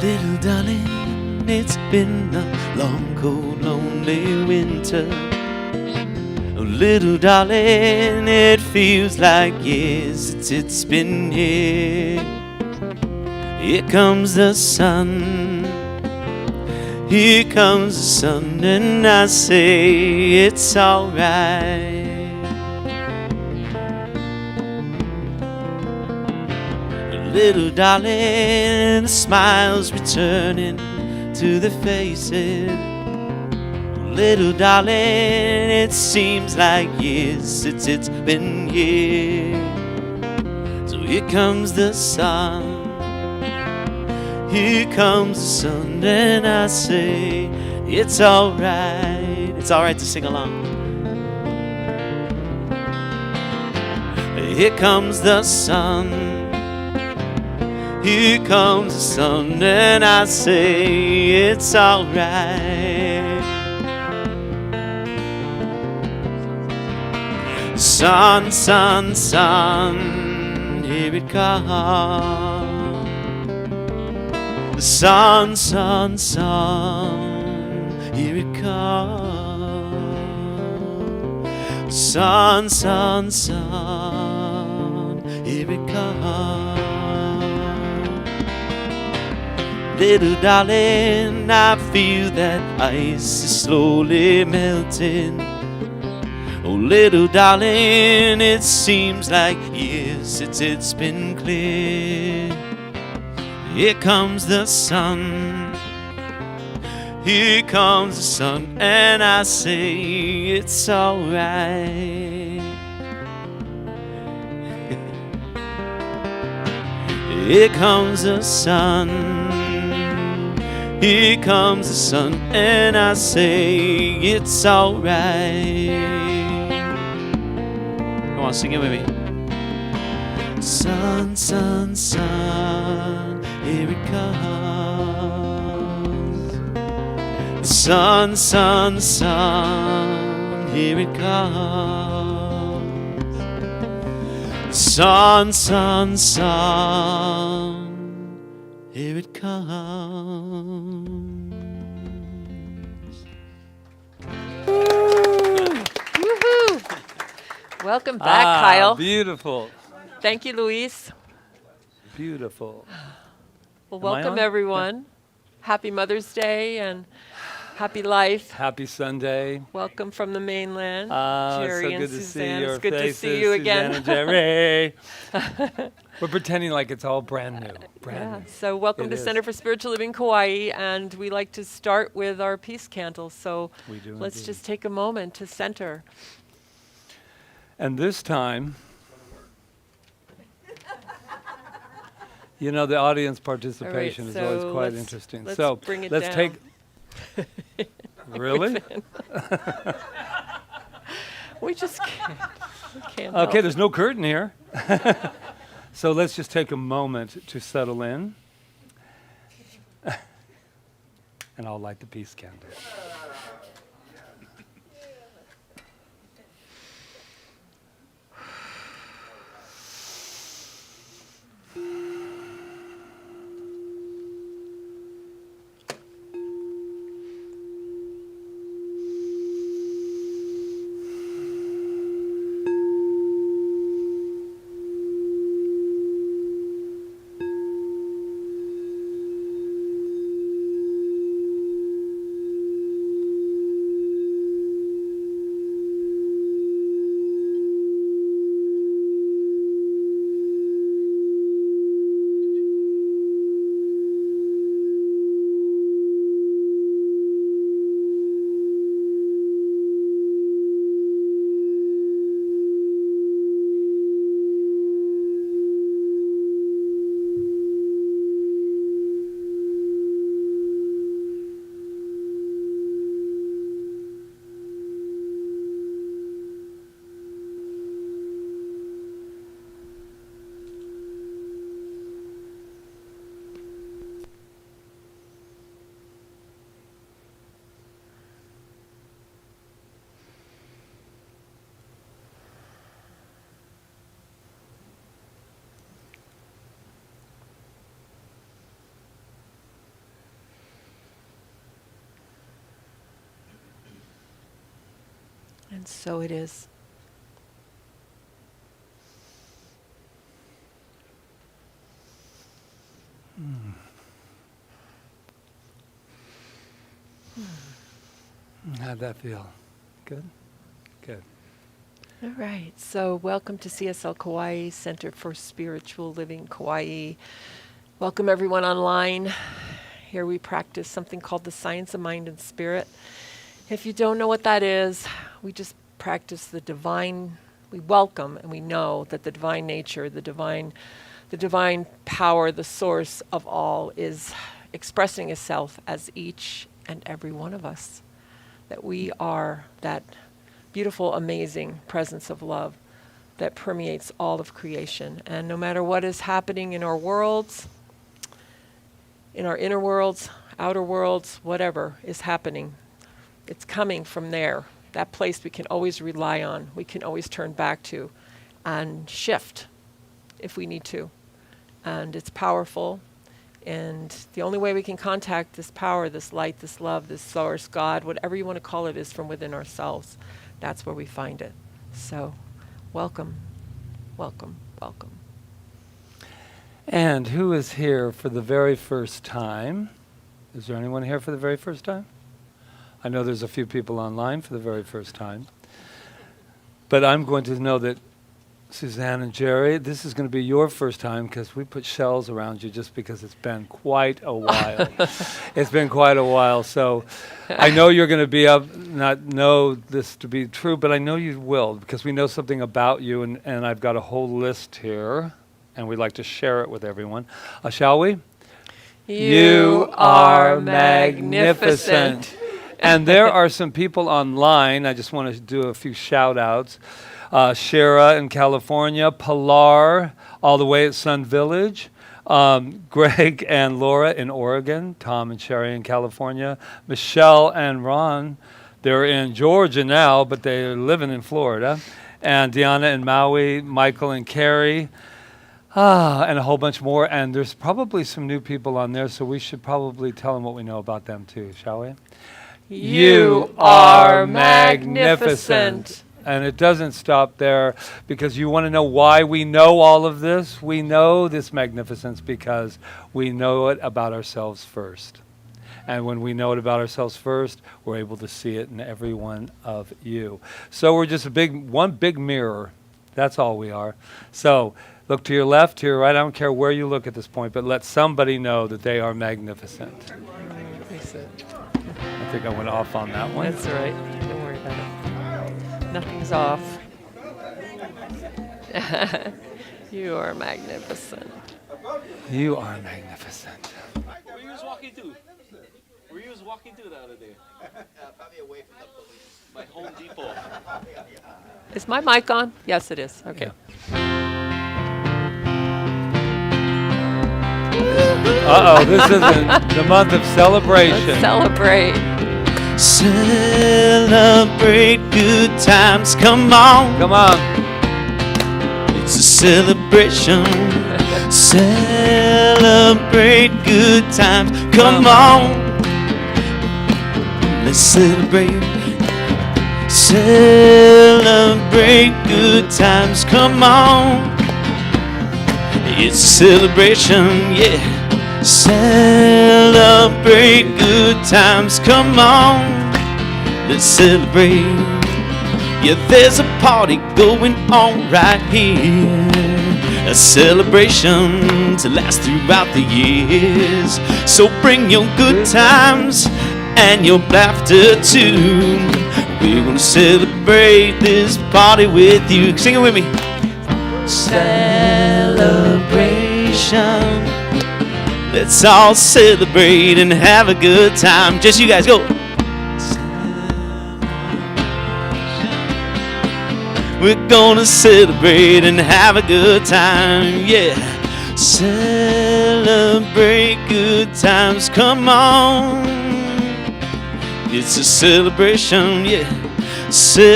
Little darling, it's been a long, cold, lonely winter. Oh, little darling, it feels like years since it's been here. Here comes the sun, here comes the sun, and I say it's alright. Little darling, the smiles returning to the faces. Little darling, it seems like years since it's been here. So here comes the sun, here comes the sun, and I say it's alright. It's alright to sing along. Here comes the sun, here comes the sun, and I say it's alright. Sun, sun, sun, here it comes. The sun, sun, sun, here it comes. Sun, sun, sun, here it comes. Little darling, I feel that ice is slowly melting. Oh, little darling, it seems like years since it's been clear. Here comes the sun, here comes the sun, and I say it's alright. Here comes the sun, here comes the sun, and I say it's alright. Come on, sing it with me. Sun, sun, sun, here it comes. Sun, sun, sun, here it comes. Sun, sun, sun, here it comes. Woohoo! Welcome back, Kyle. Beautiful. Thank you, Luis. Beautiful. Well, Am I welcome on? everyone. Happy Mother's Day and happy life. Happy Sunday. Welcome from the mainland, So Jerry and good to see Suzanne. your It's good faces, to see you again. Suzanne and Jerry. We're pretending like it's all brand new. Brand new. So welcome It to is. Center for Spiritual Living Kauai, and we like to start with our peace candle. So We do let's indeed. just take a moment to center. And this time, you know, the audience participation is always so quite let's- interesting. let's So bring it let's down. take. Really? We just can't. We can't Okay, help there's no curtain here. So let's just take a moment to settle in. And I'll light the peace candle. And so it is. How'd that feel? Good? Good. All right. So welcome to CSL Kauai, Center for Spiritual Living Kauai. Welcome everyone online. Here we practice something called the science of mind and spirit. If you don't know what that is, we just practice the divine. We welcome and we know that the divine nature, the divine power, the source of all is expressing itself as each and every one of us. That we are that beautiful, amazing presence of love that permeates all of creation. And no matter what is happening in our worlds, in our inner worlds, outer worlds, whatever is happening, it's coming from there. That place we can always rely on, we can always turn back to and shift if we need to. And it's powerful. And the only way we can contact this power, this light, this love, this source, God, whatever you want to call it, is from within ourselves. That's where we find it. So, welcome, welcome, welcome. And who is here for the very first time? Is there anyone here for the very first time? I know there's a few people online for the very first time. But I'm going to know that Suzanne and Jerry, this is going to be your first time because we put shells around you just because it's been quite a while. It's been quite a while. So I know you're going to be up, not know this to be true, but I know you will because we know something about you, and I've got a whole list here, and we'd like to share it with everyone. Shall we? You are magnificent. And there are some people online. I just want to do a few shout outs. Shara in California, Pilar all the way at Sun Village, Greg and Laura in Oregon, Tom and Sherry in California, Michelle and Ron, they're in Georgia now, but they're living in Florida, and Deanna in Maui, Michael and Carrie, and a whole bunch more. And there's probably some new people on there, so we should probably tell them what we know about them too, shall we? You are magnificent. And it doesn't stop there because you want to know why we know all of this. We know this magnificence because we know it about ourselves first. And when we know it about ourselves first, we're able to see it in every one of you. So we're just one big mirror. That's all we are. So look to your left, to your right. I don't care where you look at this point, but let somebody know that they are magnificent. I think I went off on that one. That's all right. Don't worry about it. Nothing's off. You are magnificent. You are magnificent. Where you was walking to? Where you was walking to the other day? Probably away from the police. My Home Depot. Is my mic on? Yes, it is. Okay. Yeah. Uh-oh, this isn't the month of celebration. Let's celebrate. Celebrate good times, come on. Come on. It's a celebration. Celebrate good times, come on. Let's celebrate. Celebrate good times, come on. It's a celebration, yeah. Celebrate good times, come on. Let's celebrate. Yeah, there's a party going on right here. A celebration to last throughout the years. So bring your good times and your laughter too. We're gonna celebrate this party with you. Sing it with me. Celebration. Let's all celebrate and have a good time. Just you guys go. We're gonna celebrate and have a good time, yeah. Celebrate good times, come on. It's a celebration, yeah. Celebrate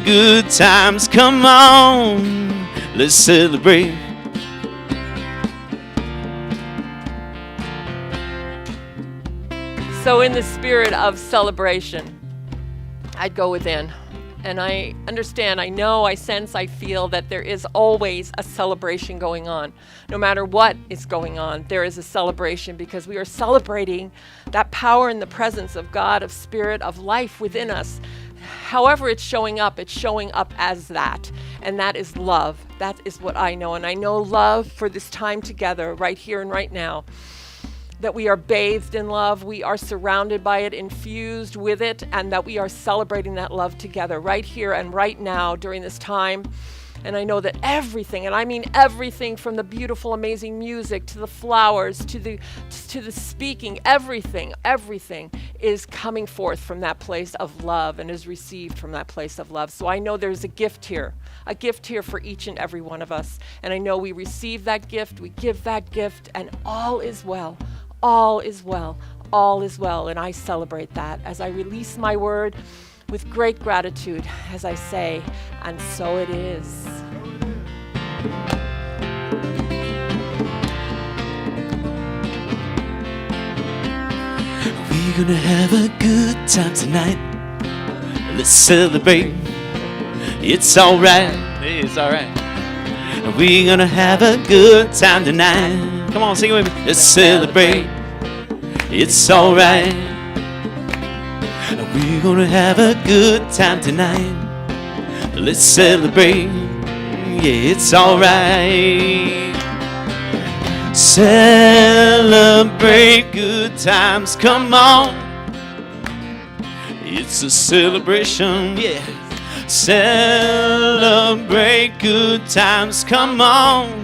good times, come on. Let's celebrate. So in the spirit of celebration, I'd go within. And I understand, I know, I sense, I feel that there is always a celebration going on. No matter what is going on, there is a celebration because we are celebrating that power and the presence of God, of spirit, of life within us. However it's showing up as that. And that is love. That is what I know. And I know love for this time together, right here and right now. That we are bathed in love, we are surrounded by it, infused with it, and that we are celebrating that love together right here and right now during this time. And I know that everything, and I mean everything from the beautiful, amazing music to the flowers to the speaking, everything is coming forth from that place of love and is received from that place of love. So I know there's a gift here for each and every one of us. And I know we receive that gift, we give that gift, and all is well. All is well. All is well. And I celebrate that as I release my word with great gratitude as I say, and so it is. We're gonna have a good time tonight. Let's celebrate. It's alright. It's alright. We're gonna have a good time tonight. Come on, sing it with me. Let's celebrate. It's alright. We're gonna have a good time tonight. Let's celebrate. Yeah, it's alright. Celebrate good times. Come on. It's a celebration. Yeah. Celebrate good times. Come on.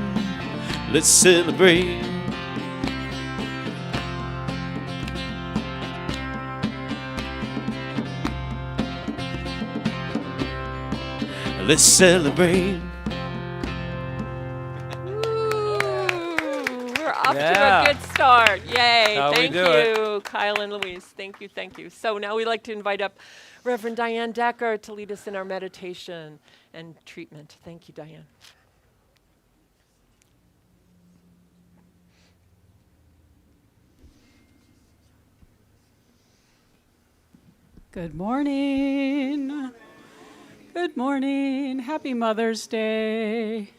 Let's celebrate. Let's celebrate. We're off to a good start. Yay. How Thank we do you, Kyle and Louise. Thank you. So now we'd like to invite up Reverend Diane Decker to lead us in our meditation and treatment. Thank you, Diane. Good morning. Good morning. Happy Mother's Day.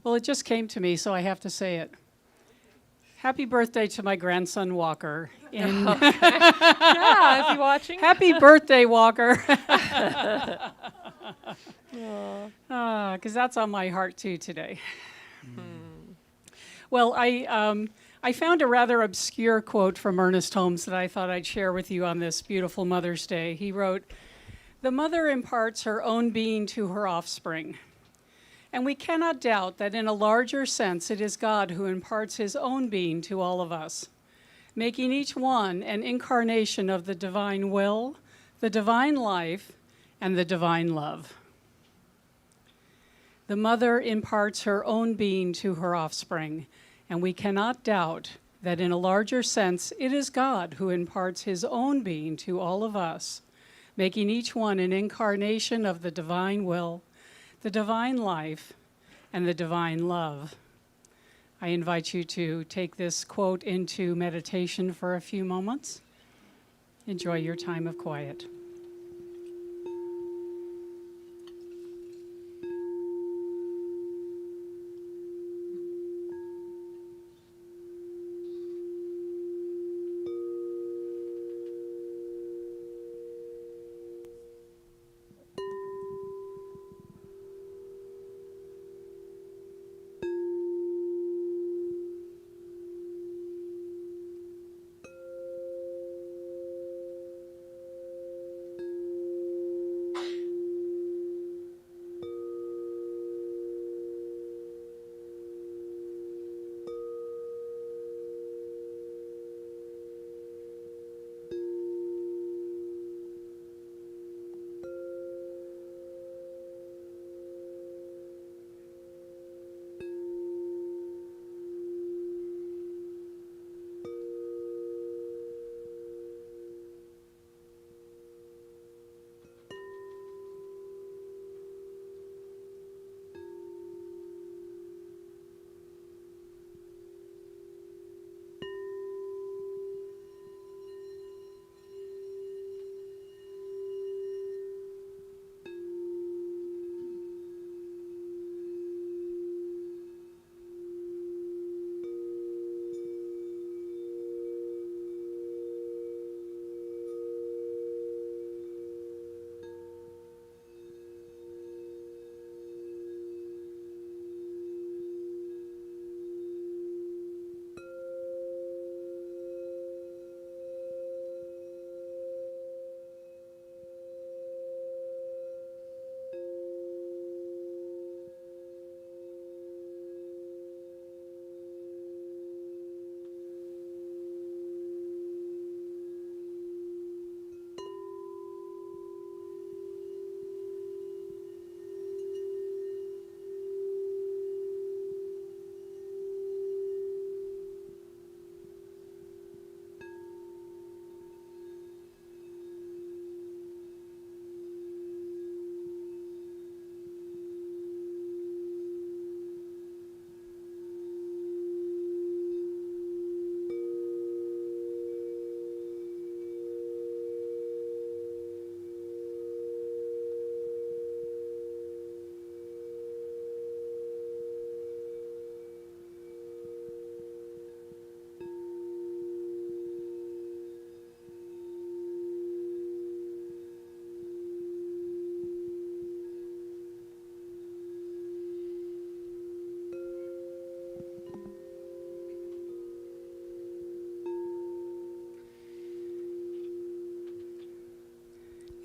Well, it just came to me, so I have to say it. Happy birthday to my grandson, Walker. Yeah, is he watching? Happy birthday, Walker. Because that's on my heart, too, today. Well, I found a rather obscure quote from Ernest Holmes that I thought I'd share with you on this beautiful Mother's Day. He wrote, "The mother imparts her own being to her offspring. And we cannot doubt that in a larger sense it is God who imparts his own being to all of us, making each one an incarnation of the divine will, the divine life, and the divine love. The mother imparts her own being to her offspring, and we cannot doubt that in a larger sense it is God who imparts his own being to all of us, making each one an incarnation of the divine will, the divine life, and the divine love." I invite you to take this quote into meditation for a few moments. Enjoy your time of quiet.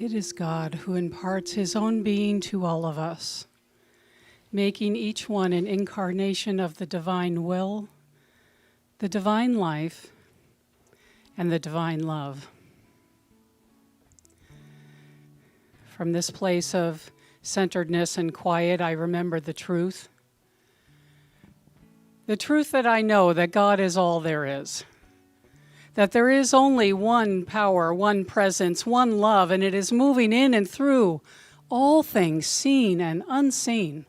It is God who imparts his own being to all of us, making each one an incarnation of the divine will, the divine life, and the divine love. From this place of centeredness and quiet, I remember the truth. The truth that I know that God is all there is. That there is only one power, one presence, one love, and it is moving in and through all things seen and unseen.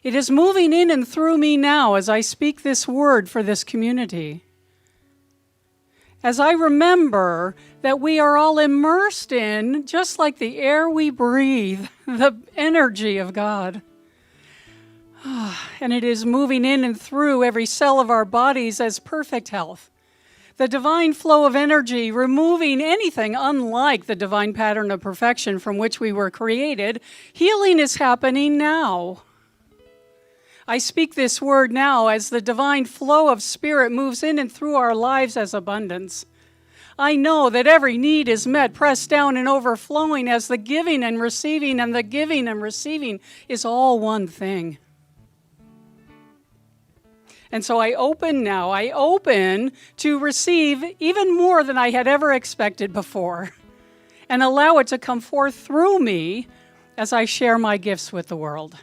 It is moving in and through me now as I speak this word for this community. As I remember that we are all immersed in, just like the air we breathe, the energy of God. And it is moving in and through every cell of our bodies as perfect health. The divine flow of energy, removing anything unlike the divine pattern of perfection from which we were created. Healing is happening now. I speak this word now as the divine flow of spirit moves in and through our lives as abundance. I know that every need is met, pressed down and overflowing as the giving and receiving, and the giving and receiving is all one thing. And so I open now. I open to receive even more than I had ever expected before, and allow it to come forth through me as I share my gifts with the world.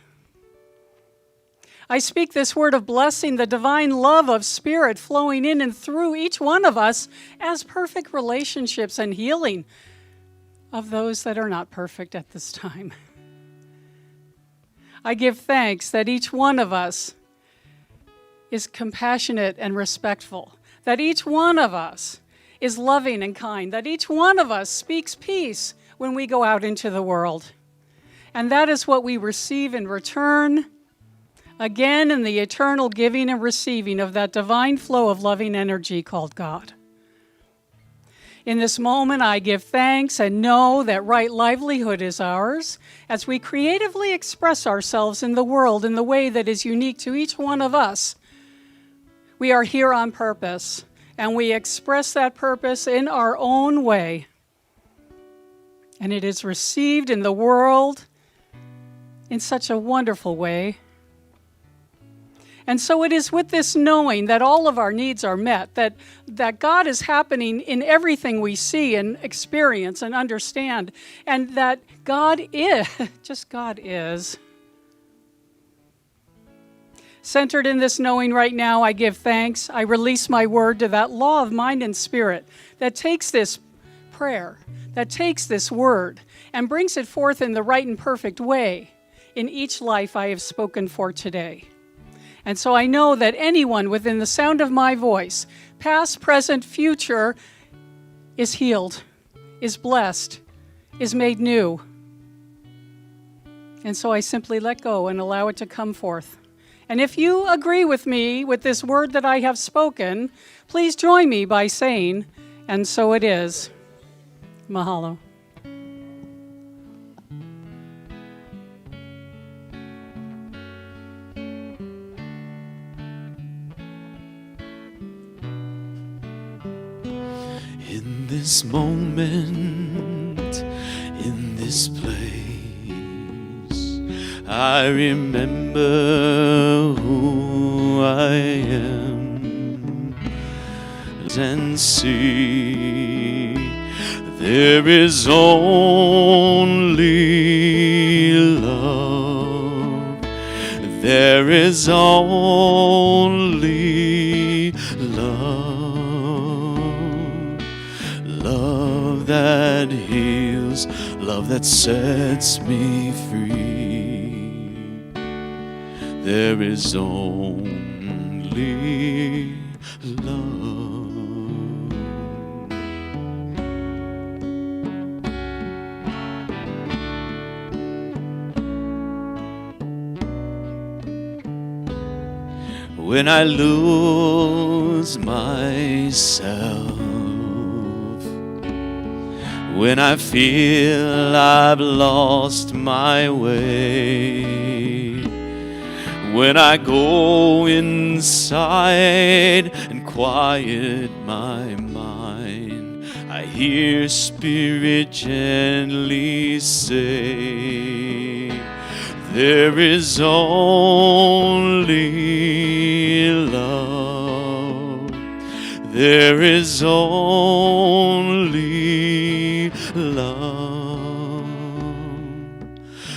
I speak this word of blessing, the divine love of spirit flowing in and through each one of us as perfect relationships and healing of those that are not perfect at this time. I give thanks that each one of us is compassionate and respectful, that each one of us is loving and kind, that each one of us speaks peace when we go out into the world. And that is what we receive in return, again in the eternal giving and receiving of that divine flow of loving energy called God. In this moment, I give thanks and know that right livelihood is ours as we creatively express ourselves in the world in the way that is unique to each one of us. We are here on purpose, and we express that purpose in our own way. And it is received in the world in such a wonderful way. And so it is with this knowing that all of our needs are met, that God is happening in everything we see and experience and understand, and that God is, just God is. Centered in this knowing right now, I give thanks. I release my word to that law of mind and spirit that takes this prayer, that takes this word, and brings it forth in the right and perfect way in each life I have spoken for today. And so I know that anyone within the sound of my voice, past, present, future, is healed, is blessed, is made new. And so I simply let go and allow it to come forth. And if you agree with me with this word that I have spoken, please join me by saying, and so it is. Mahalo. In this moment, in this place, I remember who I am and see there is only love. There is only love. Love that heals, love that sets me free. There is only love. When I lose myself, when I feel I've lost my way, when I go inside and quiet my mind, I hear Spirit gently say, there is only love. There is only love.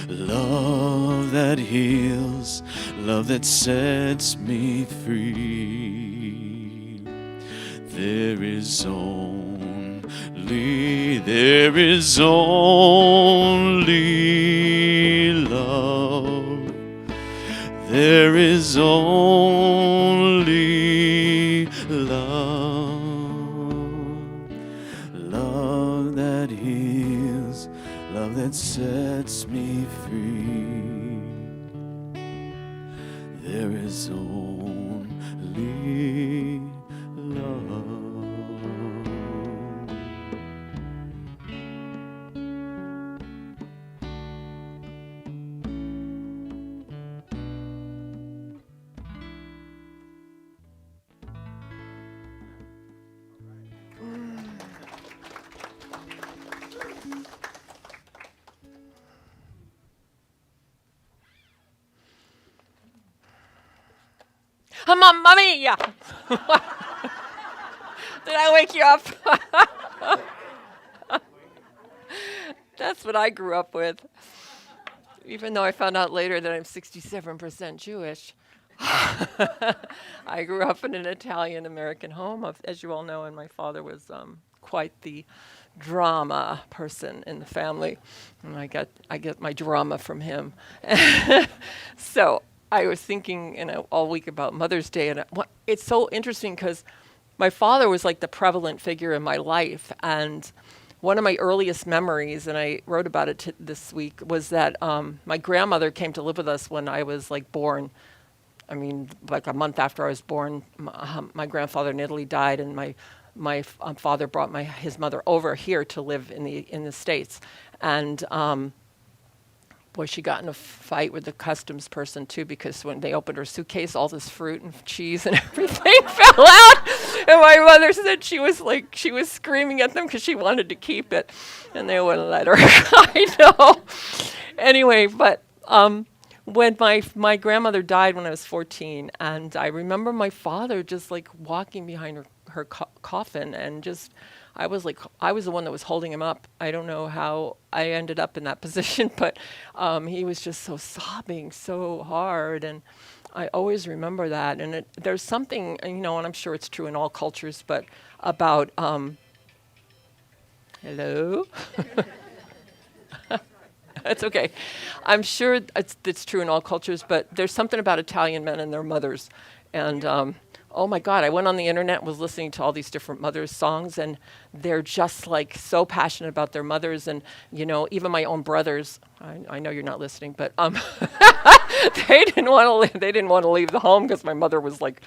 Love that heals, love that sets me free. There is only love. There is only love. Love that heals, love that sets me free. There is only love. Mamma mia! Did I wake you up? That's what I grew up with. Even though I found out later that I'm 67% Jewish. I grew up in an Italian-American home, as you all know, and my father was quite the drama person in the family. And I get my drama from him. So I was thinking all week about Mother's Day, and it's so interesting because my father was like the prevalent figure in my life, and one of my earliest memories, and I wrote about it this week, was that my grandmother came to live with us when I was like born. I mean, like a month after I was born, my grandfather in Italy died, and my father brought his mother over here to live in the States, and boy, she got in a fight with the customs person too, because when they opened her suitcase, all this fruit and cheese and everything fell out. And my mother said she was screaming at them because she wanted to keep it, and they wouldn't let her. I know. Anyway, but when my grandmother died when I was 14, and I remember my father just like walking behind her coffin, and just I was the one that was holding him up. I don't know how I ended up in that position, but he was just sobbing so hard, and I always remember that. And there's something, and I'm sure it's true in all cultures, but about hello. It's okay. I'm sure it's true in all cultures, but there's something about Italian men and their mothers, and oh my God, I went on the internet and was listening to all these different mothers' songs, and they're just like so passionate about their mothers. And, even my own brothers, I know you're not listening, but they didn't want to leave the home because my mother was like,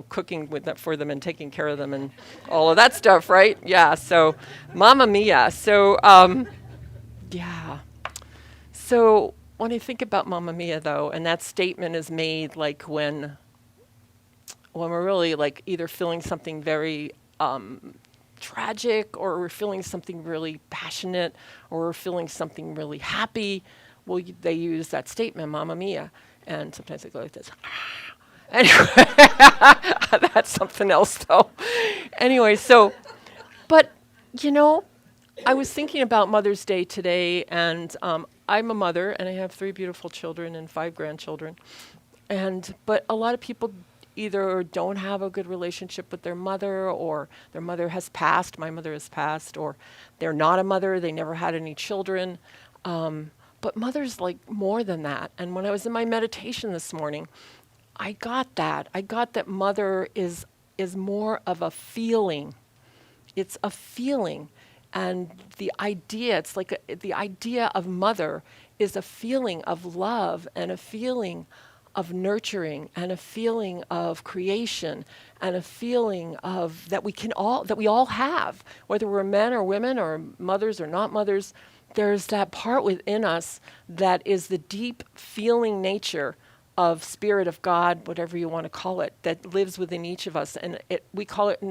cooking for them and taking care of them and all of that stuff, right? Yeah, so Mamma Mia. So, yeah. So when I think about Mamma Mia, though, and that statement is made like when we're really like either feeling something very tragic, or we're feeling something really passionate, or we're feeling something really happy, well, they use that statement, Mamma Mia. And sometimes they go like this. Anyway, that's something else, though. Anyway, so, but, I was thinking about Mother's Day today, and I'm a mother, and I have 3 beautiful children and 5 grandchildren. But a lot of people either don't have a good relationship with their mother, or their mother has passed, my mother has passed, or they're not a mother, they never had any children. But mother's like more than that. And when I was in my meditation this morning, I got that. I got that mother is more of a feeling. It's a feeling. And the idea, it's like the idea of mother is a feeling of love, and a feeling of nurturing, and a feeling of creation, and a feeling of that we all have, whether we're men or women or mothers or not mothers. There's that part within us that is the deep feeling nature of Spirit of God, whatever you want to call it, that lives within each of us. And we call it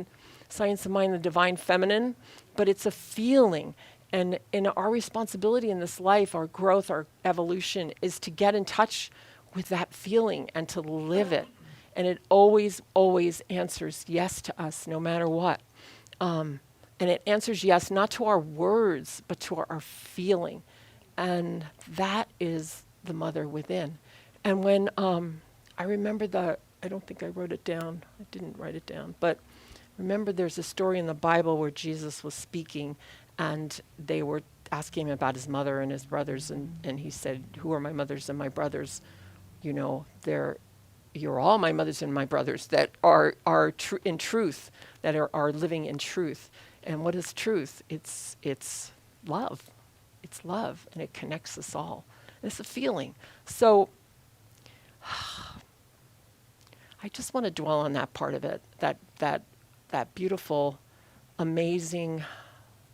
Science of Mind, the Divine Feminine, but it's a feeling. And in our responsibility in this life, our growth, our evolution, is to get in touch with that feeling and to live it. And it always, always answers yes to us, no matter what. And it answers yes, not to our words, but to our feeling. And that is the mother within. And when I remember I don't think I wrote it down. I didn't write it down. But remember, there's a story in the Bible where Jesus was speaking, and they were asking him about his mother and his brothers. And he said, who are my mothers and my brothers? You know, you're all my mothers and my brothers that are in truth, that are living in truth. And what is truth? It's love. It's love, and it connects us all. And it's a feeling. So I just want to dwell on that part of it, that beautiful, amazing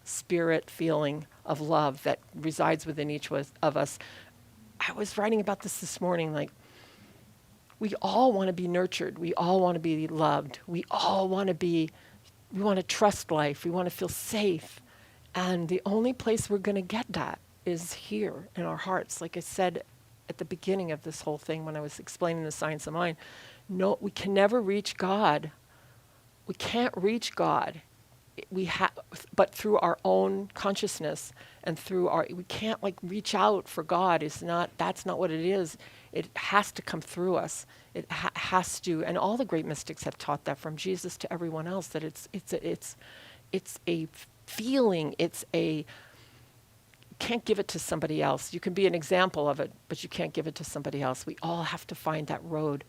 spirit feeling of love that resides within each of us. I was writing about this morning, like, we all want to be nurtured. We all want to be loved. We all want to trust life. We want to feel safe. And the only place we're going to get that is here in our hearts. Like I said at the beginning of this whole thing when I was explaining the science of mind, no, we can never reach God. We can't reach God. But through our own consciousness and we can't like reach out for God. That's not what it is. It has to come through us. It has to, and all the great mystics have taught that, from Jesus to everyone else, that it's a feeling. Can't give it to somebody else. You can be an example of it, but you can't give it to somebody else. We all have to find that road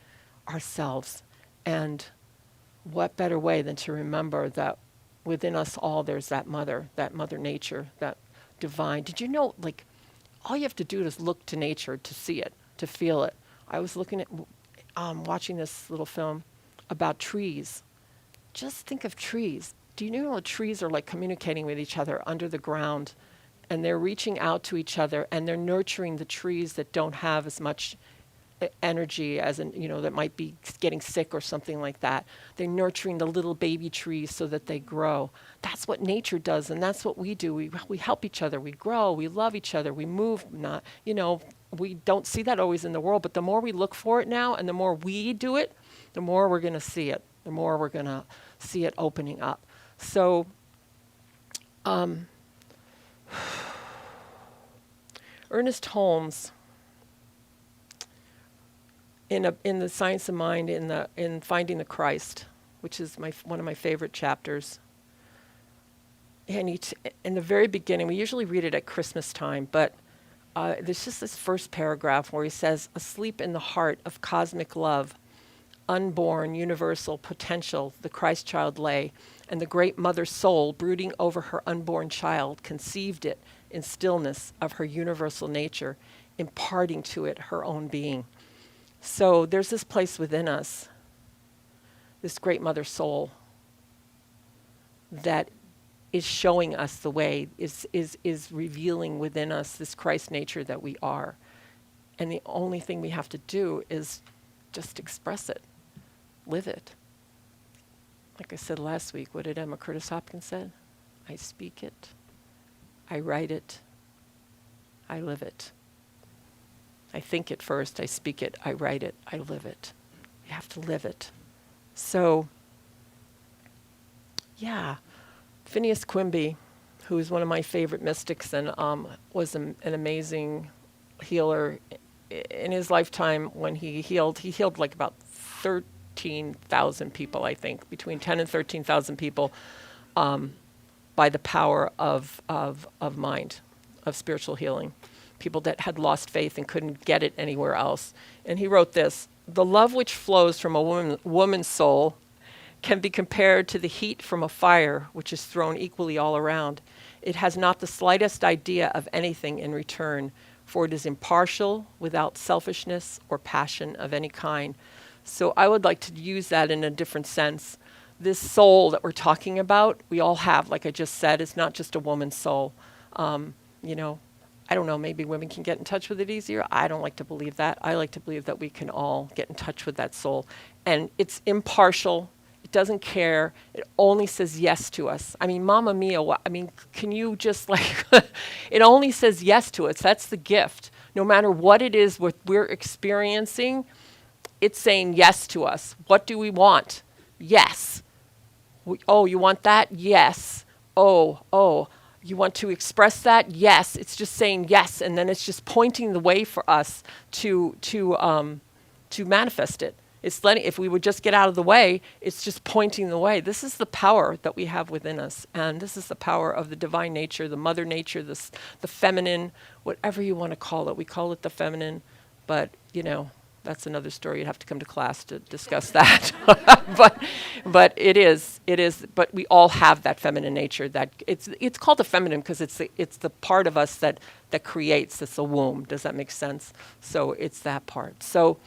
ourselves. And what better way than to remember that within us all there's that mother nature, that divine. Did you know, like, all you have to do is look to nature to see it, to feel it. I was looking at, watching this little film about trees. Just think of trees. Do you know trees are like communicating with each other under the ground, and they're reaching out to each other, and they're nurturing the trees that don't have as much energy that might be getting sick or something like that. They're nurturing the little baby trees so that they grow. That's what nature does, and that's what we do. We help each other. We grow. We love each other. We move. We don't see that always in the world, but the more we look for it now, and the more we do it, the more we're going to see it. The more we're going to see it opening up. So, Ernest Holmes, in the Science of Mind, in Finding the Christ, which is one of my favorite chapters. And in the very beginning, we usually read it at Christmas time, but there's just this first paragraph where he says, "Asleep in the heart of cosmic love, unborn, universal potential, the Christ child lay, and the great mother soul, brooding over her unborn child, conceived it in stillness of her universal nature, imparting to it her own being." So there's this place within us, this great mother soul, that is showing us the way, is revealing within us this Christ nature that we are. And the only thing we have to do is just express it, live it. Like I said last week, what did Emma Curtis Hopkins said? I speak it, I write it, I live it. I think it first, I speak it, I write it, I live it. You have to live it. So, yeah, Phineas Quimby, who is one of my favorite mystics and was an amazing healer. In his lifetime, when he healed like about 13,000 people, I think, between 10 and 13,000 people, by the power of mind, of spiritual healing. People that had lost faith and couldn't get it anywhere else. And he wrote this: "The love which flows from a woman's soul can be compared to the heat from a fire which is thrown equally all around. It has not the slightest idea of anything in return, for it is impartial, without selfishness or passion of any kind." So I would like to use that in a different sense. This soul that we're talking about, we all have, like I just said, it's not just a woman's soul. I don't know, maybe women can get in touch with it easier. I don't like to believe that. I like to believe that we can all get in touch with that soul. And it's impartial, It doesn't care. It only says yes to us. I mean, Mamma Mia, can you just like, it only says yes to us. That's the gift. No matter what it is what we're experiencing, it's saying yes to us. What do we want? Yes. Oh, you want that? Yes. Oh, you want to express that? Yes. It's just saying yes, and then it's just pointing the way for us to manifest it. It's letting, if we would just get out of the way, it's just pointing the way. This is the power that we have within us, and this is the power of the divine nature, the mother nature, the feminine, whatever you want to call it. We call it the feminine, but that's another story. You'd have to come to class to discuss that. but it is. But we all have that feminine nature. That it's called the feminine because it's the part of us that creates. It's the womb. Does that make sense? So it's that part. So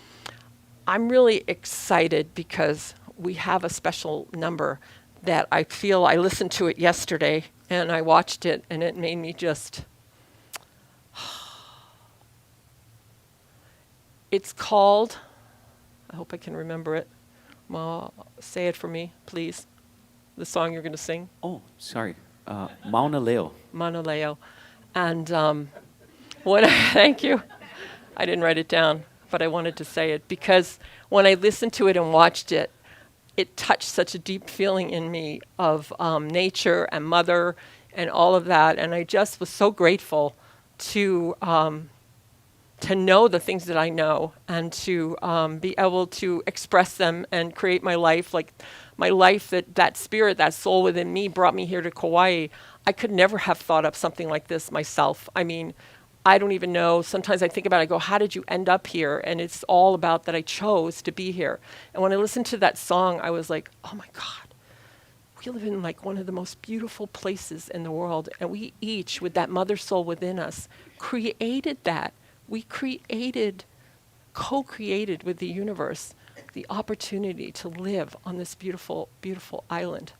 I'm really excited because we have a special number that I feel. I listened to it yesterday and I watched it and it made me just. It's called, I hope I can remember it. Ma, say it for me, please. The song you're going to sing. Oh, sorry. Mauna Leo. Mauna Leo. And thank you. I didn't write it down, but I wanted to say it because when I listened to it and watched it, it touched such a deep feeling in me of nature and mother and all of that. And I just was so grateful to know the things that I know and to be able to express them and create my life, like my life, that spirit, that soul within me brought me here to Kauai. I could never have thought up something like this myself. I mean, I don't even know. Sometimes I think about it, I go, how did you end up here? And it's all about that I chose to be here. And when I listened to that song, I was like, oh my God, we live in like one of the most beautiful places in the world. And we each, with that mother soul within us, created that. We co-created with the universe, the opportunity to live on this beautiful, beautiful island.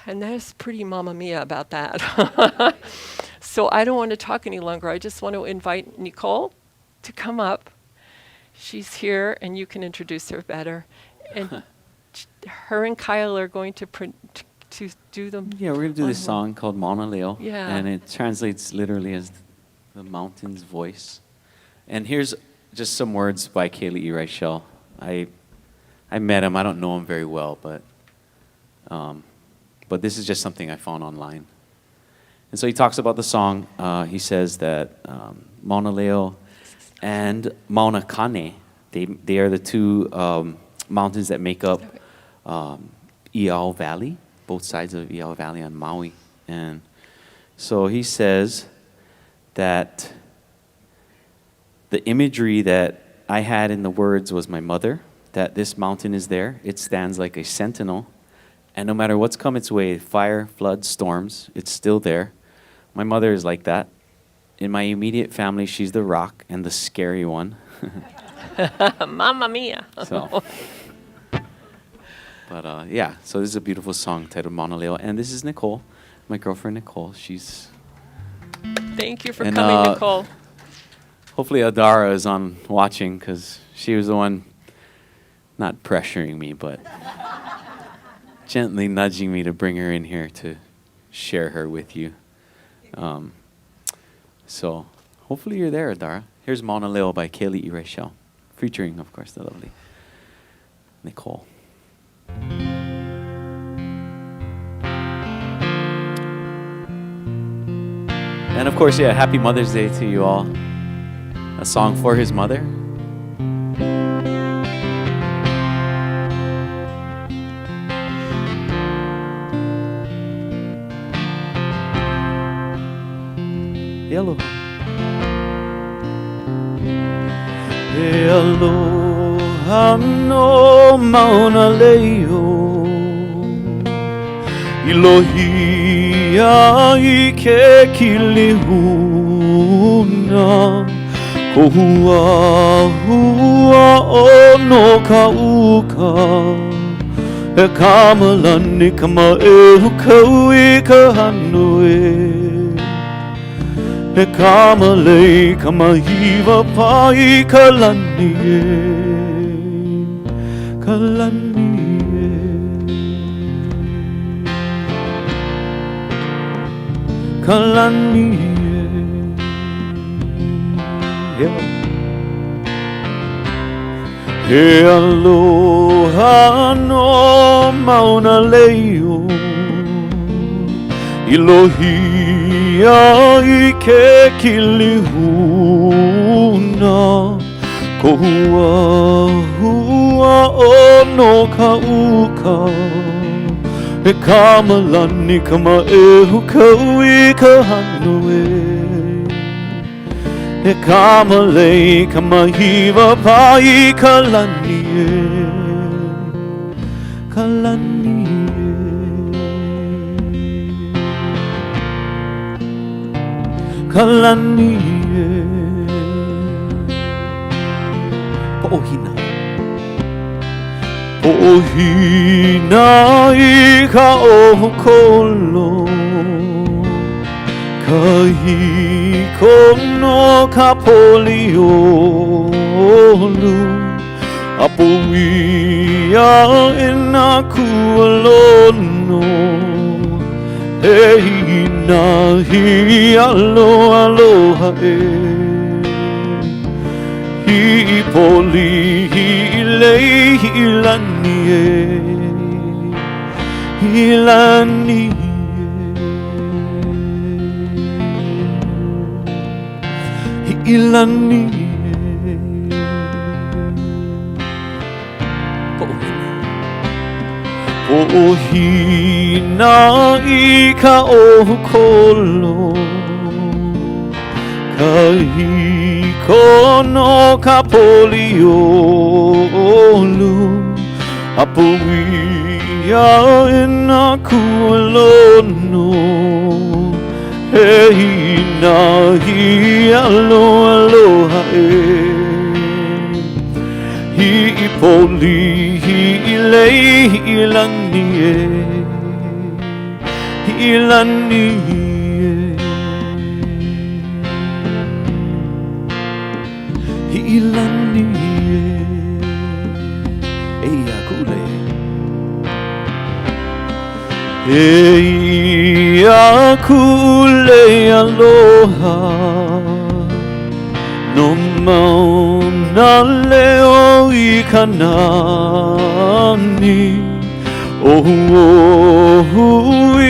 And there's pretty Mamma Mia about that. So I don't want to talk any longer. I just want to invite Nicole to come up. She's here, and you can introduce her better. And her and Kyle are going to do them. Yeah, we're going to do this song called Mauna Leo. Yeah. And it translates literally as the mountain's voice. And here's just some words by Kaua'i Rachel. I met him. I don't know him very well, but this is just something I found online. And so he talks about the song. He says that Mauna Leo and Mauna Kane, they are the two mountains that make up Iao Valley, both sides of Iao Valley on Maui. And so he says that the imagery that I had in the words was my mother, that this mountain is there. It stands like a sentinel. And no matter what's come its way, fire, flood, storms, it's still there. My mother is like that. In my immediate family, she's the rock and the scary one. Mamma Mia. So this is a beautiful song titled Mauna Leo. And this is Nicole, my girlfriend Nicole. Thank you for coming, Nicole. Hopefully Adara is on watching because she was the one not pressuring me, but gently nudging me to bring her in here to share her with you. So hopefully you're there, Adara. Here's Mauna Leo by Kaua'i Rachel, featuring, of course, the lovely Nicole. And of course, happy Mother's Day to you all. A song for his mother. Hello. Aloha no Mauna Leo, Ilohia I ke kilihuna, Kohua hua o no kauka, E kamalani kama e hukau I ka hanue, E kamalei kama hiva pa I ka lani e, kalani he aloha no mauna leo Ilohia I ke kilihuna Kohua hua o no kauka E kamalani kama ehu kaui ka hanue E kamalei kama hiwa pai kalani kalani kalani Po'ohina Po'ohina I ka ohokolo Ka hiko no ka poliolu Apuia e nā kualono Hina hi aloha Hi poli hi lei hi lani Hi lani Hi lani Po'ohina I ka ohokolo Ka hiko no ka poliolu Apuia e nā kualono He hina hi aloha Hi poli hi lei hi lani hi lani hi lani Eia kule Eia kule aloha No mauna leo I kanani Ohu I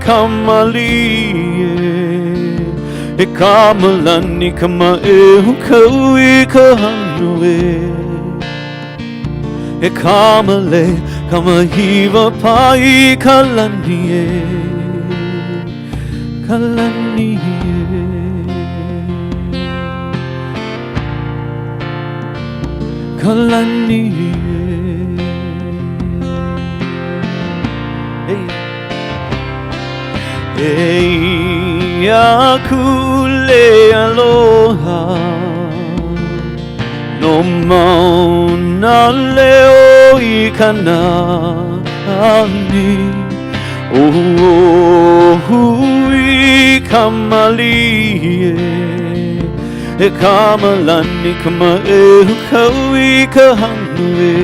kamalie E kamalani kama ehu kaui ka hanue E kamale kama hiwa pai kalani kalani kalani Eia kule aloha No mauna leo I kanani Ohu I kamalie E kamalani kama ehu kaui ka hanue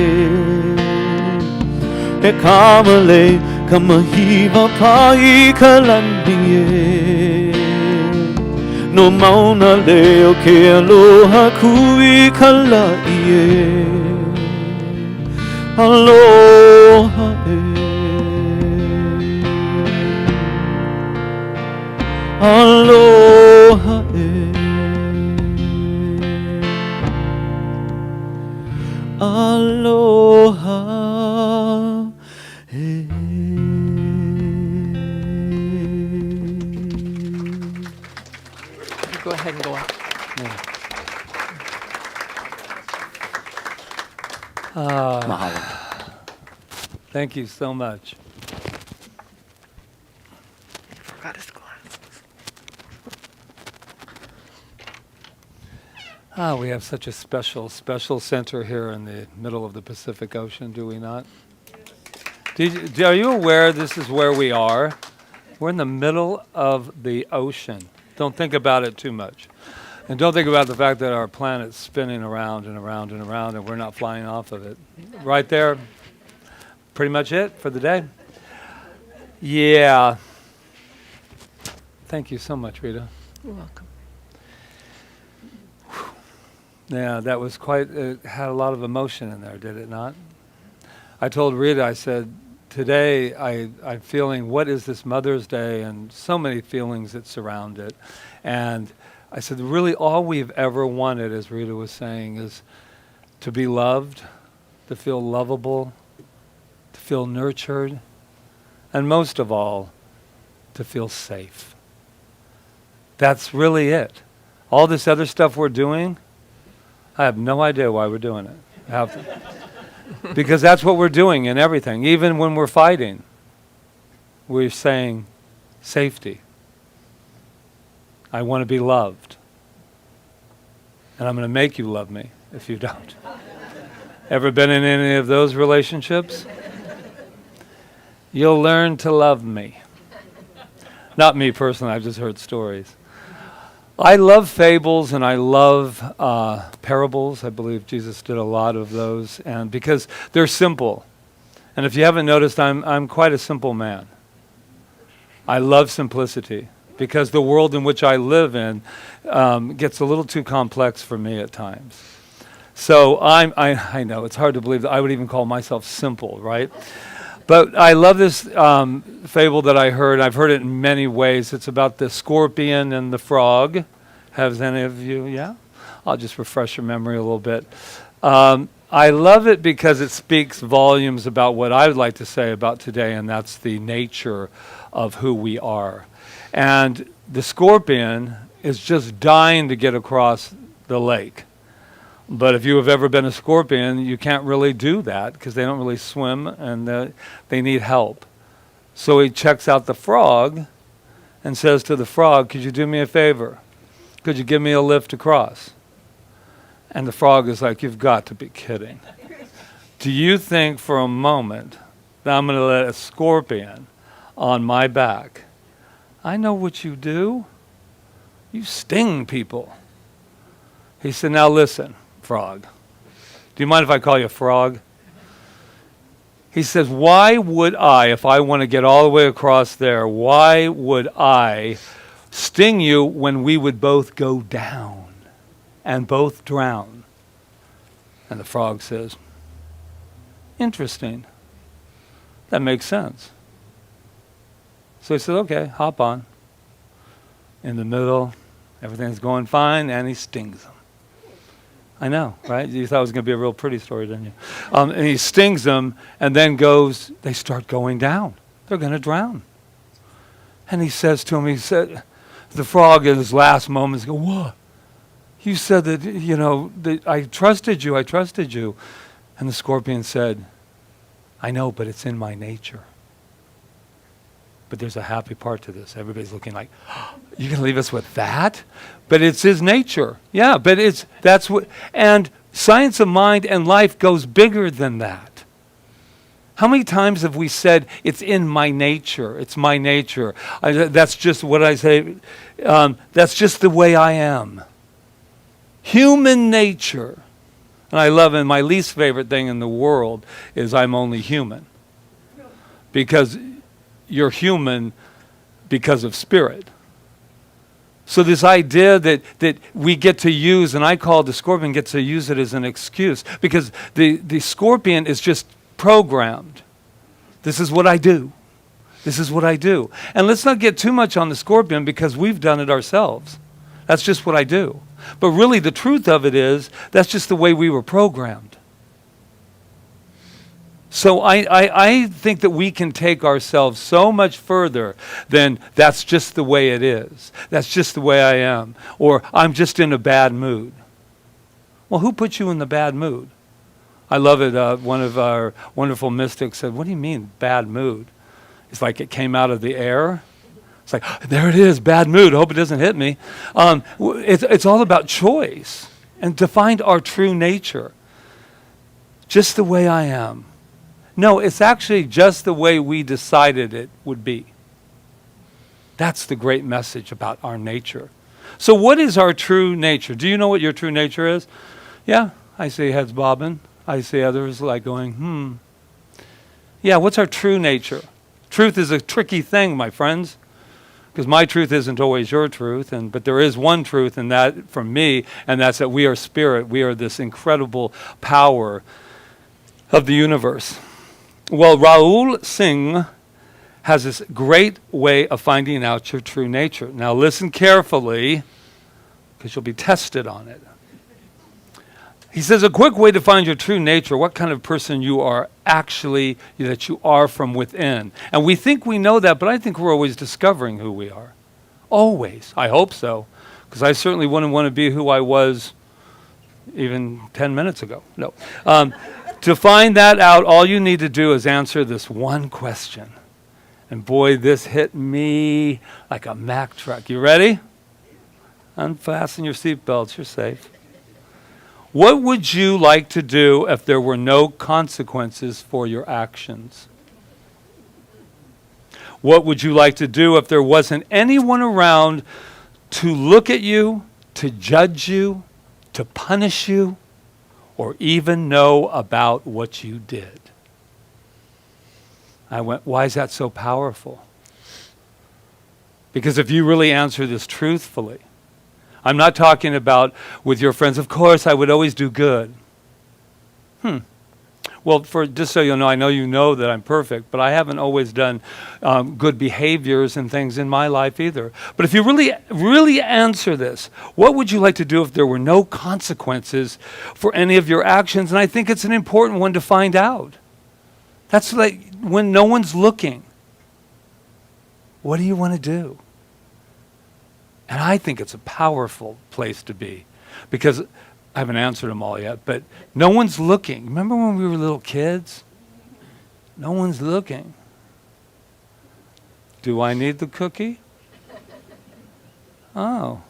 E kamale kama hiwa pai ka lani No mauna leo ke aloha kui ka lai Aloha Aloha Aloha Go ahead and go up. Mahalo. Thank you so much. Forgot his glasses. We have such a special center here in the middle of the Pacific Ocean, do we not? Are you aware this is where we are? We're in the middle of the ocean. Don't think about it too much. And don't think about the fact that our planet's spinning around and around and around and we're not flying off of it. Right there, pretty much it for the day. Yeah. Thank you so much, Rita. You're welcome. Yeah, that was quite, it had a lot of emotion in there, did it not? I told Rita, I said, today I'm feeling, what is this Mother's Day, and so many feelings that surround it. And I said, really all we've ever wanted, as Rita was saying, is to be loved, to feel lovable, to feel nurtured, and most of all, to feel safe. That's really it. All this other stuff we're doing, I have no idea why we're doing it. Because that's what we're doing in everything. Even when we're fighting, we're saying safety. I want to be loved. And I'm going to make you love me if you don't. Ever been in any of those relationships? You'll learn to love me. Not me personally, I've just heard stories. I love fables and I love parables. I believe Jesus did a lot of those, and because they're simple. And if you haven't noticed, I'm quite a simple man. I love simplicity because the world in which I live in gets a little too complex for me at times. So I know it's hard to believe that I would even call myself simple, right? But I love this fable that I heard. I've heard it in many ways. It's about the scorpion and the frog. Has any of you? Yeah? I'll just refresh your memory a little bit. I love it because it speaks volumes about what I would like to say about today, and that's the nature of who we are. And the scorpion is just dying to get across the lake. But if you have ever been a scorpion, you can't really do that because they don't really swim and they need help. So he checks out the frog and says to the frog, could you do me a favor? Could you give me a lift across? And the frog is like, you've got to be kidding. Do you think for a moment that I'm going to let a scorpion on my back? I know what you do. You sting people. He said, now listen, frog. Do you mind if I call you frog? He says, why would I, if I want to get all the way across there, why would I sting you when we would both go down and both drown? And the frog says, interesting. That makes sense. So he said, okay, hop on. In the middle, everything's going fine, and he stings him. I know, right? You thought it was going to be a real pretty story, didn't you? And he stings them and then they start going down. They're going to drown. And he says to him, the frog in his last moments goes, what? You said that, that I trusted you. And the scorpion said, I know, but it's in my nature. But there's a happy part to this. Everybody's looking like, oh, you can leave us with that? But it's his nature. Yeah, but that's what, and science of mind and life goes bigger than that. How many times have we said, it's in my nature, it's my nature. That's just what I say, that's just the way I am. Human nature. And I love it, my least favorite thing in the world is I'm only human. Because you're human because of spirit. So this idea that we get to use, and I call the scorpion, gets to use it as an excuse, because the scorpion is just programmed. This is what I do. This is what I do. And let's not get too much on the scorpion because we've done it ourselves. That's just what I do. But really the truth of it is, that's just the way we were programmed. So I think that we can take ourselves so much further than that's just the way it is. That's just the way I am. Or I'm just in a bad mood. Well, who put you in the bad mood? I love it. One of our wonderful mystics said, what do you mean bad mood? It's like it came out of the air. It's like, there it is, bad mood. Hope it doesn't hit me. It's all about choice and to find our true nature. Just the way I am. No, it's actually just the way we decided it would be. That's the great message about our nature. So what is our true nature? Do you know what your true nature is? Yeah, I see heads bobbing. I see others like going, Yeah, what's our true nature? Truth is a tricky thing, my friends. Because my truth isn't always your truth, but there is one truth, and that from me, and that's that we are spirit. We are this incredible power of the universe. Well, Raoul Singh has this great way of finding out your true nature. Now listen carefully, because you'll be tested on it. He says a quick way to find your true nature, what kind of person you are actually, that you are from within. And we think we know that, but I think we're always discovering who we are. Always. I hope so. Because I certainly wouldn't want to be who I was even 10 minutes ago. No. To find that out, all you need to do is answer this one question. And boy, this hit me like a Mack truck. You ready? Unfasten your seatbelts. You're safe. What would you like to do if there were no consequences for your actions? What would you like to do if there wasn't anyone around to look at you, to judge you, to punish you, or even know about what you did? I went, why is that so powerful? Because if you really answer this truthfully, I'm not talking about with your friends, of course, I would always do good. Well, just so you know that I'm perfect, but I haven't always done good behaviors and things in my life either. But if you really answer this, what would you like to do if there were no consequences for any of your actions? And I think it's an important one to find out. That's like when no one's looking. What do you want to do? And I think it's a powerful place to be, because I haven't answered them all yet, but no one's looking. Remember when we were little kids? No one's looking. Do I need the cookie? Oh,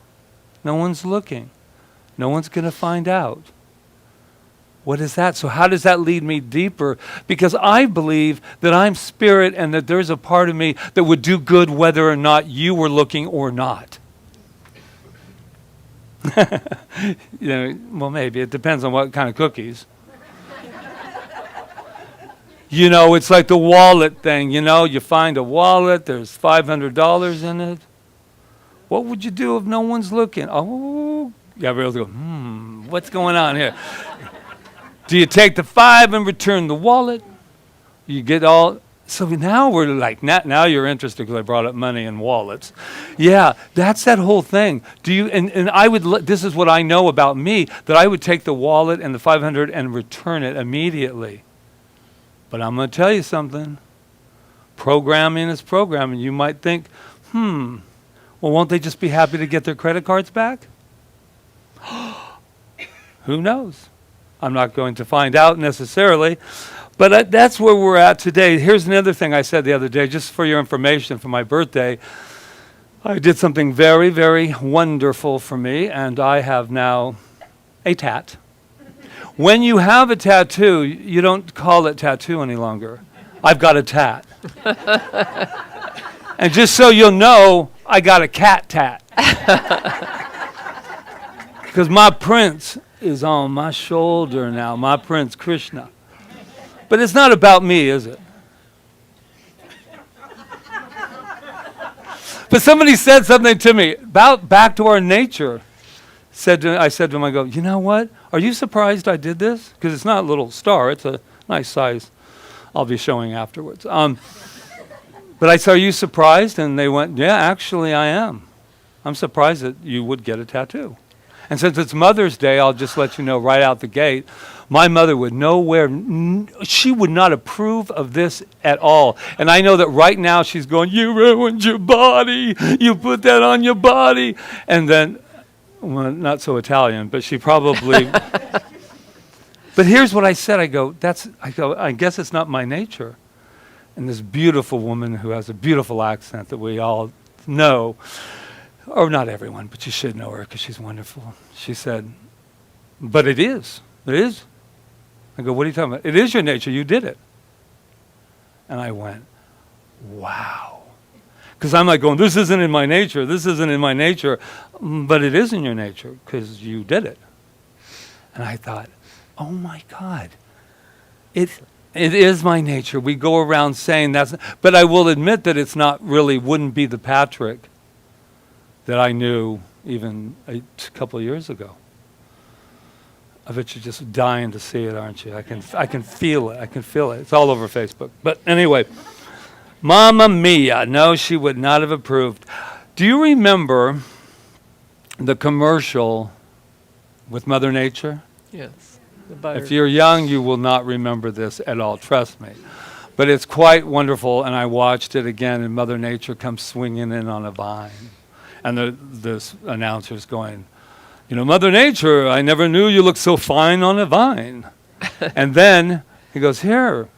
no one's looking. No one's going to find out. What is that? So how does that lead me deeper? Because I believe that I'm spirit and that there's a part of me that would do good whether or not you were looking or not. Well, maybe. It depends on what kind of cookies. It's like the wallet thing. You find a wallet, there's $500 in it. What would you do if no one's looking? Oh, Gabriel's go, what's going on here? Do you take the 5 and return the wallet? You get all... So now we're like, now you're interested because I brought up money and wallets. Yeah, that's that whole thing. Do you? And I would. This is what I know about me, that I would take the wallet and the 500 and return it immediately. But I'm going to tell you something. Programming is programming. You might think, well, won't they just be happy to get their credit cards back? Who knows? I'm not going to find out necessarily. But that's where we're at today. Here's another thing I said the other day, just for your information, for my birthday. I did something very, very wonderful for me, and I have now a tat. When you have a tattoo, you don't call it tattoo any longer. I've got a tat. And just so you'll know, I got a cat tat. Because my prince is on my shoulder now, my Prince Krishna. But it's not about me, is it? But somebody said something to me about back to our nature. I said to him, I go, you know what? Are you surprised I did this? Because it's not a little star. It's a nice size. I'll be showing afterwards. But I said, are you surprised? And they went, yeah, actually I am. I'm surprised that you would get a tattoo. And since it's Mother's Day, I'll just let you know right out the gate, my mother would she would not approve of this at all. And I know that right now she's going, you ruined your body. You put that on your body. And then, well, not so Italian, but she probably... But here's what I said. I go, I guess it's not my nature. And this beautiful woman who has a beautiful accent that we all know, or not everyone, but you should know her because she's wonderful. She said, but it is. It is. I go, what are you talking about? It is your nature. You did it. And I went, wow. Because I'm like going, this isn't in my nature. This isn't in my nature. But it is in your nature because you did it. And I thought, oh my God. It is my nature. We go around saying that's, but I will admit that it's not really, wouldn't be the Patrick that I knew even a couple of years ago. I bet you're just dying to see it, aren't you? I can feel it. I can feel it. It's all over Facebook. But anyway, Mamma Mia. No, she would not have approved. Do you remember the commercial with Mother Nature? Yes. The butter. If you're young, you will not remember this at all. Trust me. But it's quite wonderful, and I watched it again, and Mother Nature comes swinging in on a vine. And this announcer's going, you know, Mother Nature, I never knew you looked so fine on a vine. And then he goes, here,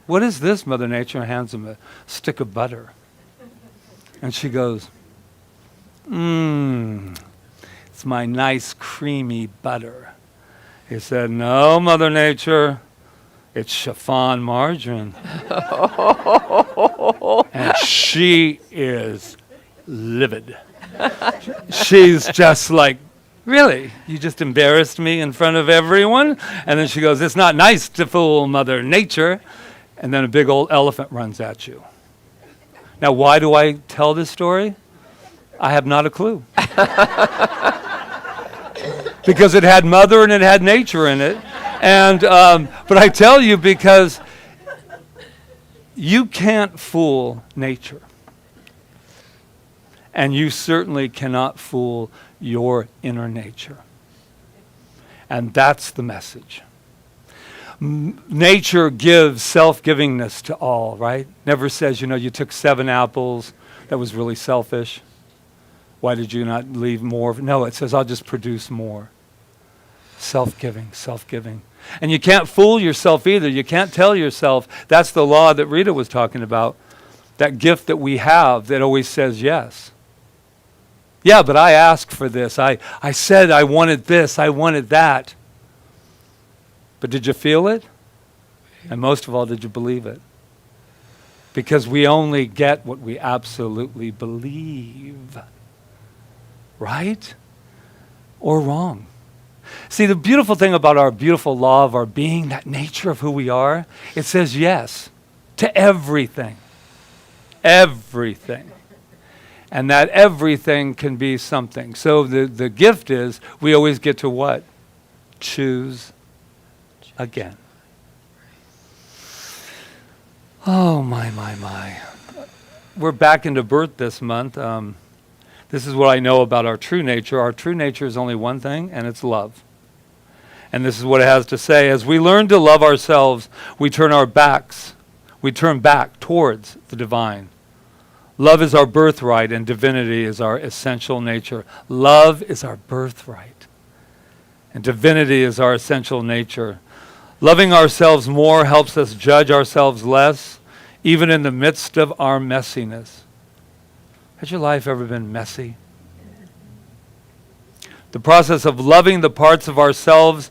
what is this, Mother Nature? And hands him a stick of butter. And she goes, it's my nice creamy butter. He said, no, Mother Nature, it's chiffon margarine. And she is livid. She's just like, really? You just embarrassed me in front of everyone? And then she goes, it's not nice to fool Mother Nature. And then a big old elephant runs at you. Now, why do I tell this story? I have not a clue. Because it had mother and it had nature in it. And but I tell you because you can't fool nature. And you certainly cannot fool your inner nature. And that's the message. Nature gives self-givingness to all, right? Never says, you know, you took 7 apples. That was really selfish. Why did you not leave more? No, it says, I'll just produce more. Self-giving, self-giving. And you can't fool yourself either. You can't tell yourself. That's the law that Rita was talking about. That gift that we have that always says yes. Yeah, but I asked for this. I said I wanted this. I wanted that. But did you feel it? And most of all, did you believe it? Because we only get what we absolutely believe. Right? Or wrong. See, the beautiful thing about our beautiful law of our being, that nature of who we are, it says yes to everything. Everything. And that everything can be something. So the gift is we always get to what? Choose again. Oh, my. We're back into birth this month. This is what I know about our true nature. Our true nature is only one thing, and it's love. And this is what it has to say. As we learn to love ourselves, we turn back towards the divine. Love is our birthright, and divinity is our essential nature. Love is our birthright, and divinity is our essential nature. Loving ourselves more helps us judge ourselves less, even in the midst of our messiness. Has your life ever been messy? The process of loving the parts of ourselves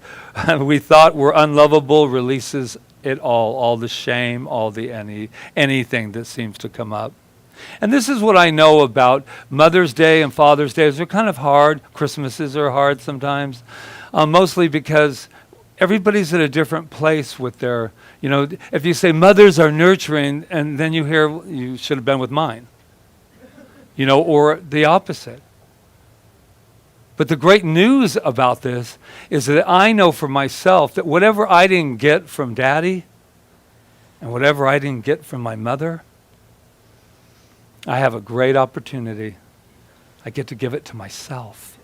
we thought were unlovable releases it all the shame, all the anything that seems to come up. And this is what I know about Mother's Day and Father's Day. They're kind of hard. Christmases are hard sometimes, mostly because everybody's at a different place with their, you know, if you say mothers are nurturing, and then you hear you should have been with mine, you know, or the opposite. But the great news about this is that I know for myself that whatever I didn't get from Daddy and whatever I didn't get from my mother, I have a great opportunity. I get to give it to myself.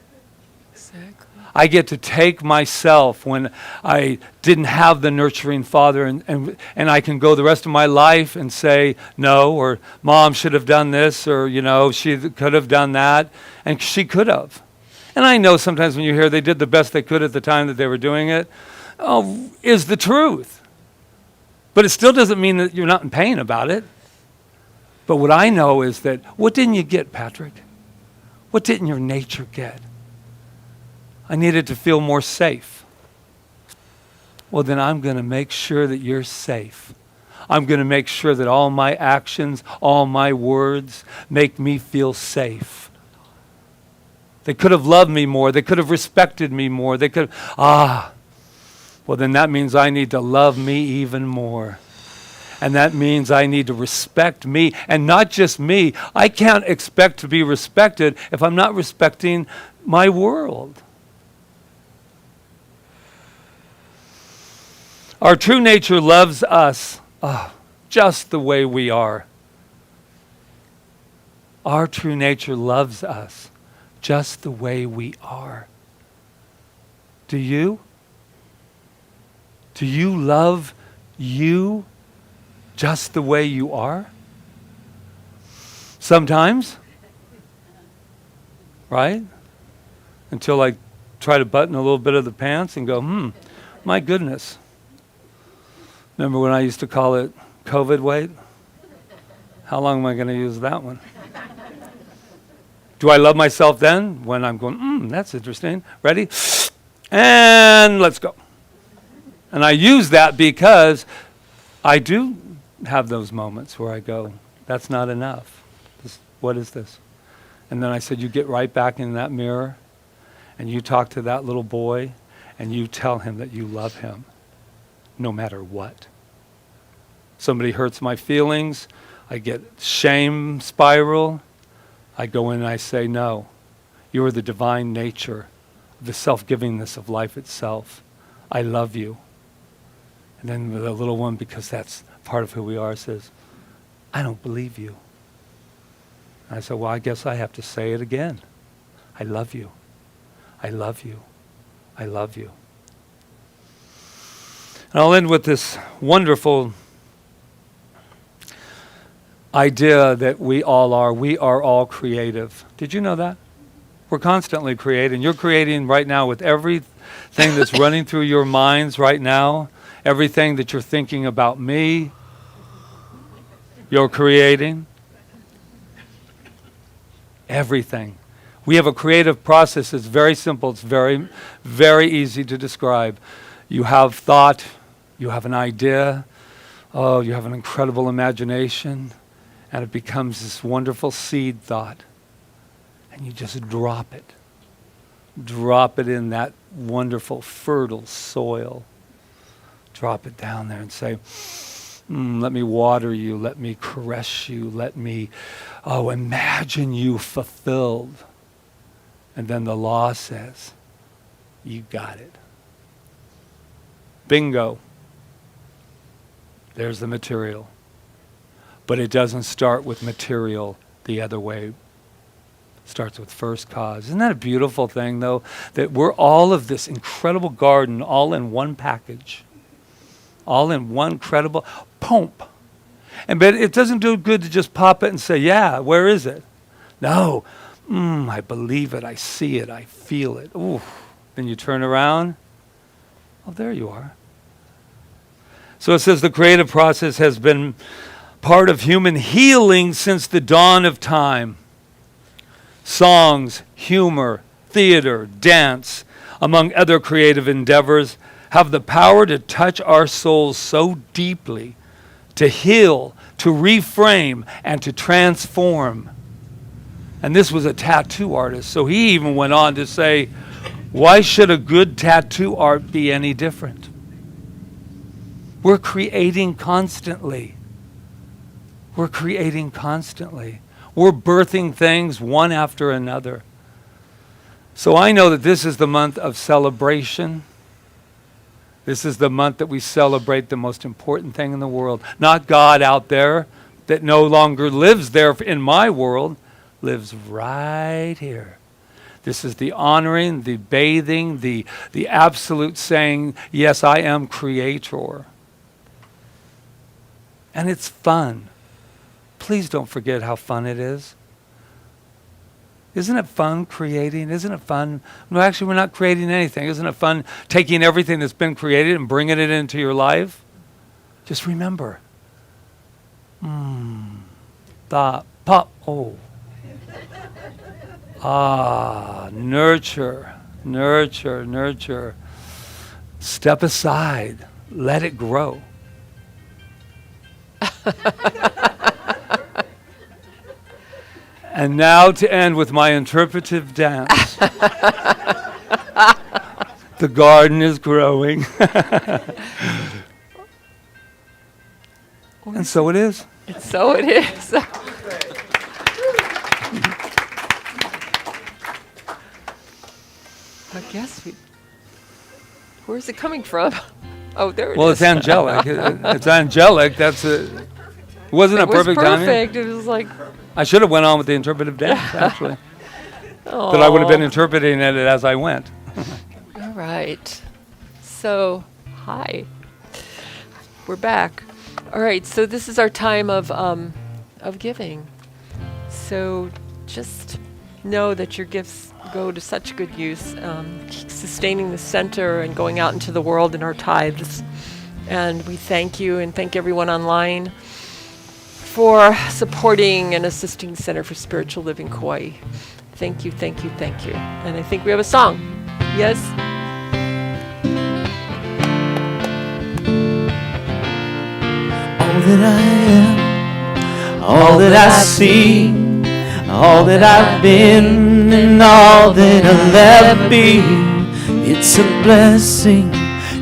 Exactly. I get to take myself when I didn't have the nurturing father and I can go the rest of my life and say no, or Mom should have done this, or, you know, she could have done that, and she could have. And I know sometimes when you hear they did the best they could at the time that they were doing it, is the truth. But it still doesn't mean that you're not in pain about it. But what I know is that, what didn't you get, Patrick? What didn't your nature get? I needed to feel more safe. Well, then I'm going to make sure that you're safe. I'm going to make sure that all my actions, all my words make me feel safe. They could have loved me more. They could have respected me more. They could well, then that means I need to love me even more. And that means I need to respect me, and not just me. I can't expect to be respected if I'm not respecting my world. Our true nature loves us just the way we are. Our true nature loves us just the way we are. Do you? Do you love you just the way you are? Sometimes, right? Until I try to button a little bit of the pants and go, my goodness. Remember when I used to call it COVID weight? How long am I going to use that one? Do I love myself then? When I'm going, that's interesting. Ready? And let's go. And I use that because I do have those moments where I go, that's not enough. What is this? And then I said, you get right back in that mirror and you talk to that little boy and you tell him that you love him no matter what. Somebody hurts my feelings, I get shame spiral. I go in and I say, no, you are the divine nature, the self-givingness of life itself. I love you. And then the little one, because that's part of who we are, says, I don't believe you. And I said, well, I guess I have to say it again. I love you. I love you. I love you. And I'll end with this wonderful idea that we are all creative. Did you know that? We're constantly creating. You're creating right now with everything that's running through your minds right now, everything that you're thinking about me, you're creating. Everything. We have a creative process. It's very simple. It's very, very easy to describe. You have thought, you have an idea, you have an incredible imagination, and it becomes this wonderful seed thought. And you just drop it. Drop it in that wonderful, fertile soil. Drop it down there and say, let me water you, let me caress you, let me, imagine you fulfilled. And then the law says, you got it. Bingo. There's the material. But it doesn't start with material the other way. It starts with first cause. Isn't that a beautiful thing, though? That we're all of this incredible garden all in one package. All in one credible pump. But it doesn't do good to just pop it and say, yeah, where is it? No. I believe it. I see it. I feel it. Ooh. Then you turn around. Oh, there you are. So it says the creative process has been part of human healing since the dawn of time. Songs, humor, theater, dance, among other creative endeavors, have the power to touch our souls so deeply, to heal, to reframe, and to transform. And this was a tattoo artist, so he even went on to say, why should a good tattoo art be any different? We're creating constantly. We're creating constantly. We're birthing things one after another. So I know that this is the month of celebration. This is the month that we celebrate the most important thing in the world. Not God out there that no longer lives there in my world, lives right here. This is the honoring, the bathing, the absolute saying, yes, I am creator. And it's fun. Please don't forget how fun it is. Isn't it fun creating? Isn't it fun? No, actually, we're not creating anything. Isn't it fun taking everything that's been created and bringing it into your life? Just remember. Thought, pop, oh. Nurture, nurture, nurture. Step aside. Let it grow. And now to end with my interpretive dance. The garden is growing. And so it is. And so it is. I guess where's it coming from? Oh, there it is. Well, it's angelic. It's angelic. That's it. Wasn't it perfect timing? Perfect. It was like. I should have went on with the interpretive dance, actually. But I would have been interpreting it as I went. All right. So, hi. We're back. All right. So this is our time of giving. So just know that your gifts go to such good use, sustaining the center and going out into the world in our tithes. And we thank you and thank everyone online for supporting and assisting Center for Spiritual Living Kauai. Thank you, thank you, thank you. And I think we have a song. Yes? All that I am, all that I see, all that I've been, and all that I'll ever be. It's a blessing,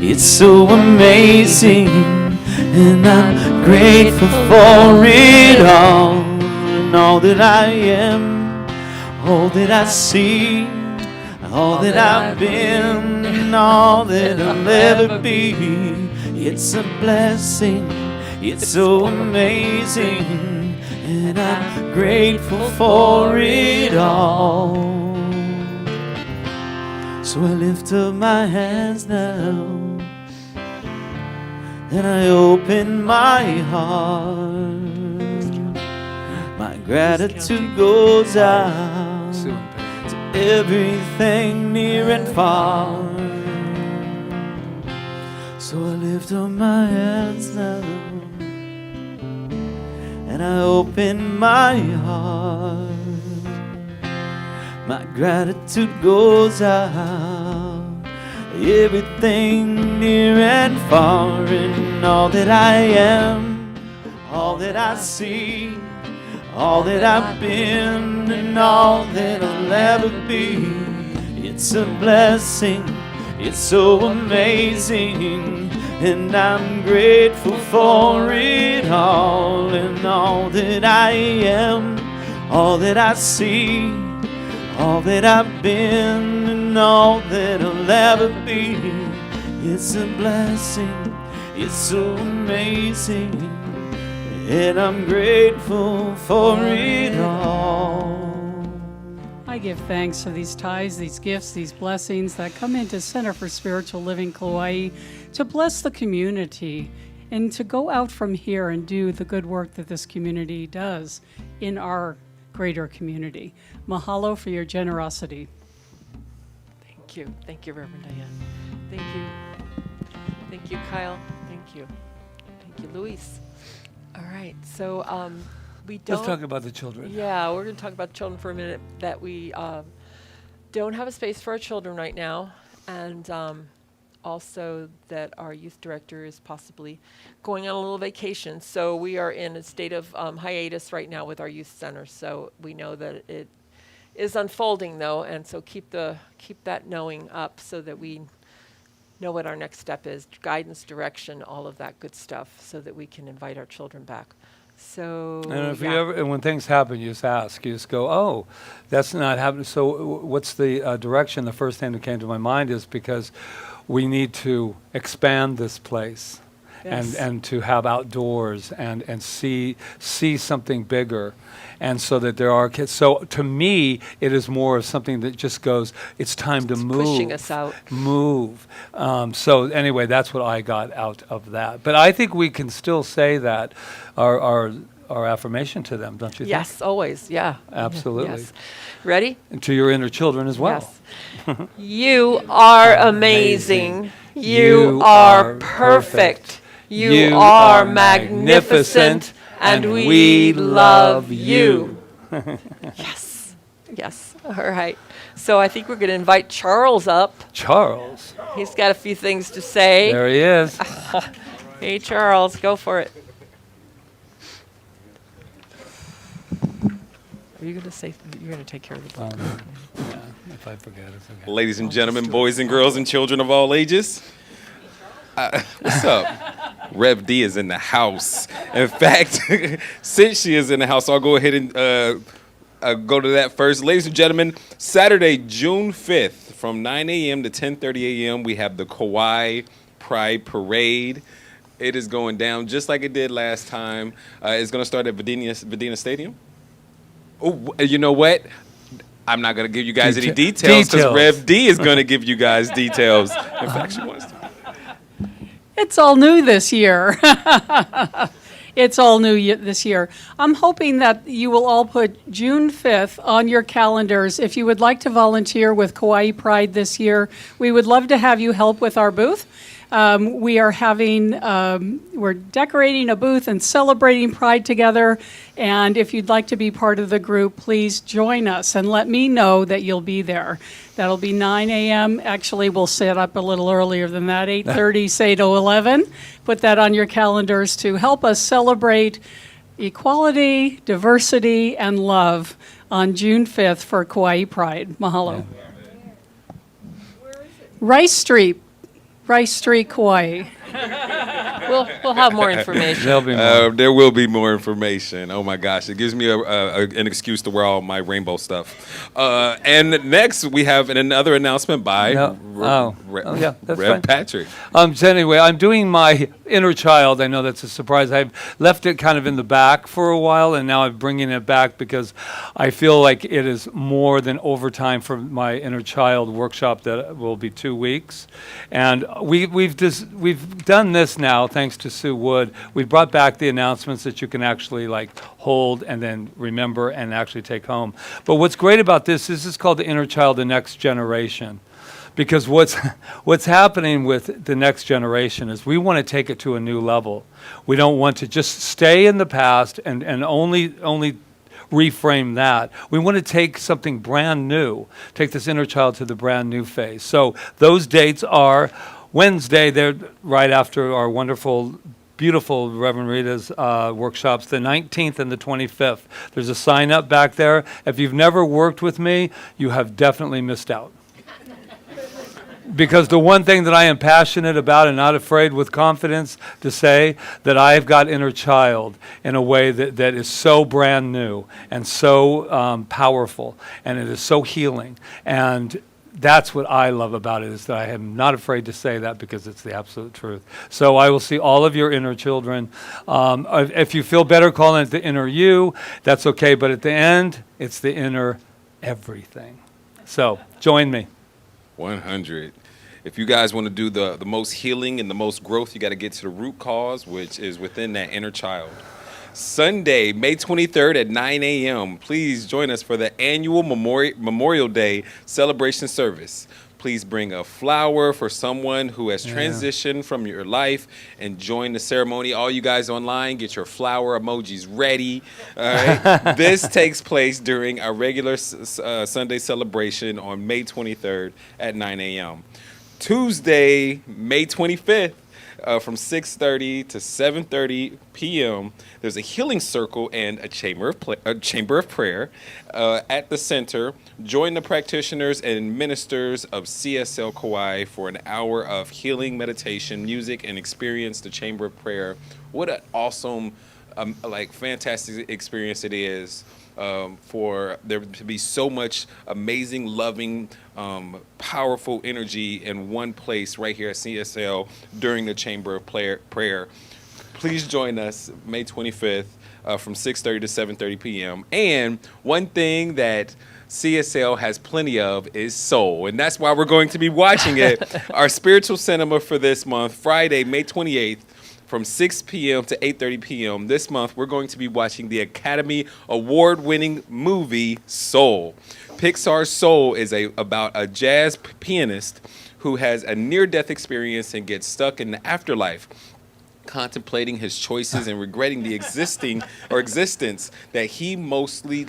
it's so amazing, and I'm grateful for it all. And all that I am, all that I see, all that I've been, and all that I'll ever be. It's a blessing, it's so amazing, and I'm grateful for it all. So I lift up my hands now, and I open my heart. My gratitude goes out to everything near and far. So I lift up my hands now, and I open my heart. My gratitude goes out, everything near and far, and all that I am, all that I see, all that I've been, and all that I'll ever be. It's a blessing, it's so amazing, and I'm grateful for it all. And all that I am, all that I see, all that I've been, and all that I'll ever be. It's a blessing, it's so amazing, and I'm grateful for it all. I give thanks for these tithes, these gifts, these blessings that come into Center for Spiritual Living Kauai to bless the community and to go out from here and do the good work that this community does in our greater community. Mahalo for your generosity. Thank you. Thank you, Reverend Diane. Thank you. Thank you, Kyle. Thank you. Thank you, Luis. All right. So we don't... Let's talk about the children. Yeah, we're going to talk about children for a minute, that we don't have a space for our children right now. And also that our youth director is possibly going on a little vacation. So we are in a state of hiatus right now with our youth center. So we know that it is unfolding though, and so keep that knowing up so that we know what our next step is, guidance, direction, all of that good stuff, so that we can invite our children back. So And if you ever, and when things happen, you just ask. You just go, "Oh, that's not happening." So, what's the direction? The first thing that came to my mind is because we need to expand this place, Yes. and to have outdoors and see something bigger, and so that there are kids. So to me, it is more of something that just goes, it's time to move. pushing us out. Move. So anyway, that's what I got out of that. But I think we can still say that our affirmation to them, don't you think? Yes, always. Yeah. Absolutely. Yes. Ready? And to your inner children as well. Yes. You are amazing. You are perfect. You are magnificent. And we love you. Yes. Yes. All right. So I think we're going to invite Charles up. Charles. He's got a few things to say. There he is. Hey, Charles, go for it. Are you going to say you're going to take care of the book? Yeah, if I forget, it's okay. Ladies and gentlemen, boys and girls and children of all ages. What's up? Rev D is in the house. In fact, since she is in the house, I'll go ahead and go to that first. Ladies and gentlemen, Saturday, June 5th, from 9 a.m. to 10:30 a.m., we have the Kauai Pride Parade. It is going down just like it did last time. It's going to start at Vidina Stadium. Oh, you know what? I'm not going to give you guys any details because Rev D is going to give you guys details. In fact, she wants to. It's all new this year. It's all new this year. I'm hoping that you will all put June 5th on your calendars. If you would like to volunteer with Kauai Pride this year, we would love to have you help with our booth. We're decorating a booth and celebrating Pride together. And if you'd like to be part of the group, please join us and let me know that you'll be there. That'll be 9 a.m. Actually, we'll set up a little earlier than that, 8:30, say to 11. Put that on your calendars to help us celebrate equality, diversity, and love on June 5th for Kauai Pride. Mahalo. Where is it? Rice Street, Kauai. We'll have more information. There'll be more. There will be more information. Oh my gosh, it gives me an excuse to wear all my rainbow stuff. And next we have another announcement by Rev Patrick. So anyway, I'm doing my inner child. I know that's a surprise. I've left it kind of in the back for a while, and now I'm bringing it back because I feel like it is more than overtime for my inner child workshop that will be 2 weeks. And we've done this now, thanks to Sue Wood. We've brought back the announcements that you can actually hold and then remember and actually take home. But what's great about this is called the Inner Child, the Next Generation. Because what's happening with the next generation is we want to take it to a new level. We don't want to just stay in the past and only reframe that. We want to take something brand new, take this inner child to the brand new phase. So those dates are Wednesday, they're right after our wonderful, beautiful Reverend Rita's workshops, the 19th and the 25th. There's a sign up back there. If you've never worked with me, you have definitely missed out. Because the one thing that I am passionate about and not afraid with confidence to say that I've got inner child in a way that is so brand new and so powerful, and it is so healing. And that's what I love about it, is that I am not afraid to say that because it's the absolute truth. So I will see all of your inner children. If you feel better calling it the inner you, that's okay. But at the end, it's the inner everything. So join me. 100. If you guys want to do the most healing and the most growth, you got to get to the root cause, which is within that inner child. Sunday, May 23rd at 9 a.m. Please join us for the annual Memorial Day celebration service. Please bring a flower for someone who has transitioned from your life and join the ceremony. All you guys online, get your flower emojis ready. All right. This takes place during our regular Sunday celebration on May 23rd at 9 a.m. Tuesday, May 25th, from 6:30 to 7:30 p.m. There's a healing circle and a chamber of prayer at the center. Join the practitioners and ministers of CSL Kauai for an hour of healing, meditation, music, and experience the chamber of prayer. What an awesome, fantastic experience it is. For there to be so much amazing, loving, powerful energy in one place right here at CSL during the Chamber of Prayer. Please join us May 25th from 6:30 to 7:30 p.m. And one thing that CSL has plenty of is soul, and that's why we're going to be watching it. Our spiritual cinema for this month, Friday, May 28th, from 6 p.m. to 8:30 p.m. This month, we're going to be watching the Academy Award-winning movie Soul. Pixar's Soul is about a jazz pianist who has a near-death experience and gets stuck in the afterlife, contemplating his choices and regretting the existence that he mostly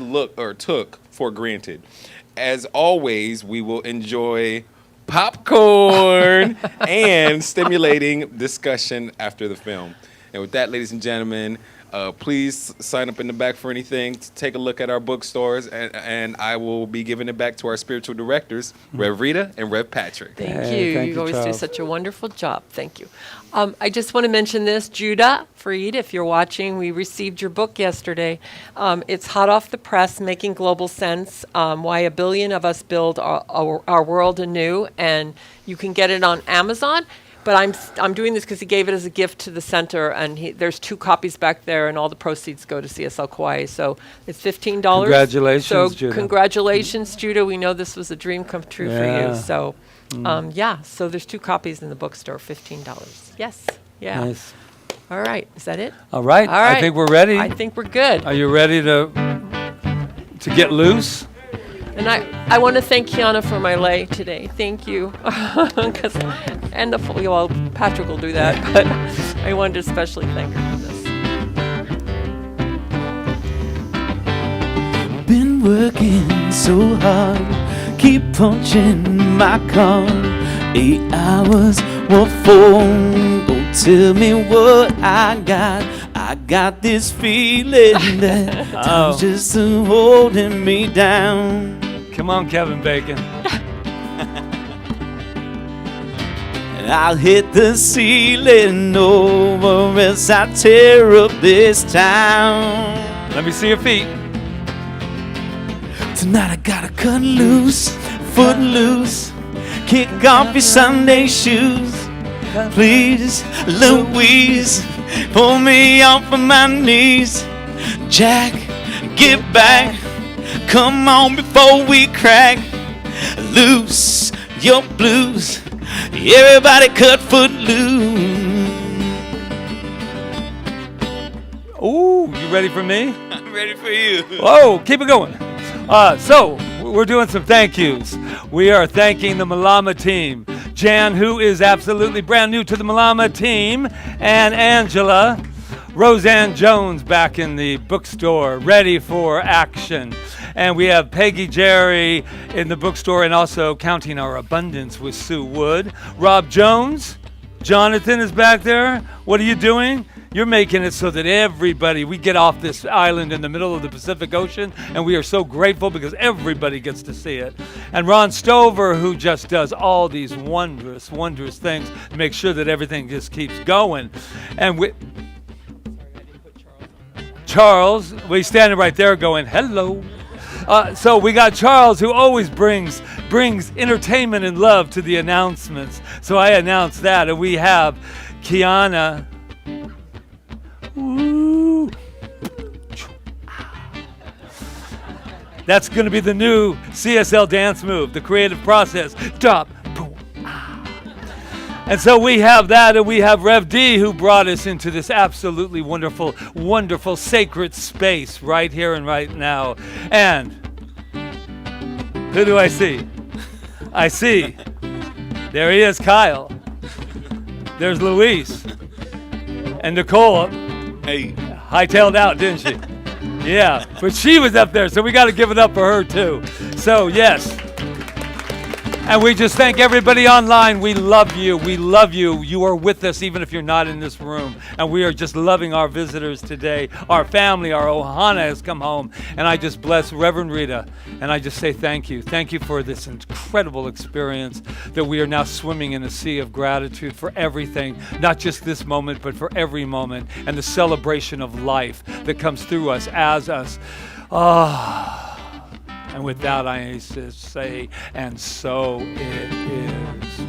took for granted. As always, we will enjoy popcorn and stimulating discussion after the film. And with that, ladies and gentlemen, please sign up in the back for anything. Take a look at our bookstores, and I will be giving it back to our spiritual directors, Rev Rita and Rev Patrick. Thank Hey, you. thank You you, always do Charles. such a wonderful job. Thank you. I just want to mention this, Judah, Freed, if you're watching, we received your book yesterday. It's hot off the press, Making Global Sense, Why a Billion of Us Build our World Anew, and you can get it on Amazon. But I'm doing this because he gave it as a gift to the center, and there's 2 copies back there, and all the proceeds go to CSL Kauai. So it's $15. Congratulations, so Judah. Congratulations, Judah. We know this was a dream come true for Yeah. you. So, so there's 2 copies in the bookstore, $15. Yes. Yeah. Nice. All right. Is that it? All right. All right. I think we're ready. I think we're good. Are you ready to get loose? And I want to thank Kiana for my lay today. Thank you. Well, Patrick will do that, but I wanted to especially thank her for this. Been working so hard, keep punching my card. 8 hours, what for? Go tell me what I got. I got this feeling that time's just holding me down. Come on, Kevin Bacon. And I'll hit the ceiling over as I tear up this town. Let me see your feet. Tonight I gotta cut loose, foot loose, kick off your Sunday shoes. Please, Louise, pull me off of my knees. Jack, get back, come on before we crack. Loose your blues, everybody cut foot loose. Ooh, you ready for me? I'm ready for you. Whoa, keep it going. So, we're doing some thank yous. We are thanking the Malama team. Jan, who is absolutely brand new to the Malama team, and Angela. Roseanne Jones back in the bookstore, ready for action. And we have Peggy Jerry in the bookstore and also Counting Our Abundance with Sue Wood. Rob Jones, Jonathan is back there. What are you doing? You're making it so that everybody, we get off this island in the middle of the Pacific Ocean, and we are so grateful because everybody gets to see it. And Ron Stover, who just does all these wondrous, wondrous things to make sure that everything just keeps going. And Charles, we standing right there going, hello. So we got Charles, who always brings entertainment and love to the announcements. So I announced that, and we have Kiana. Ooh. That's going to be the new CSL dance move, the creative process. Stop. And so we have that, and we have Rev D, who brought us into this absolutely wonderful, wonderful, sacred space right here and right now. And who do I see? I see. There he is, Kyle. There's Luis. And Nicole. Hey. Hightailed out, didn't she? Yeah, but she was up there, so we got to give it up for her, too. So, yes. And we just thank everybody online. We love you. We love you. You are with us even if you're not in this room. And we are just loving our visitors today. Our family, our Ohana has come home. And I just bless Reverend Rita. And I just say thank you. Thank you for this incredible experience that we are now swimming in a sea of gratitude for everything. Not just this moment, but for every moment. And the celebration of life that comes through us as us. And with that, I say, and so it is.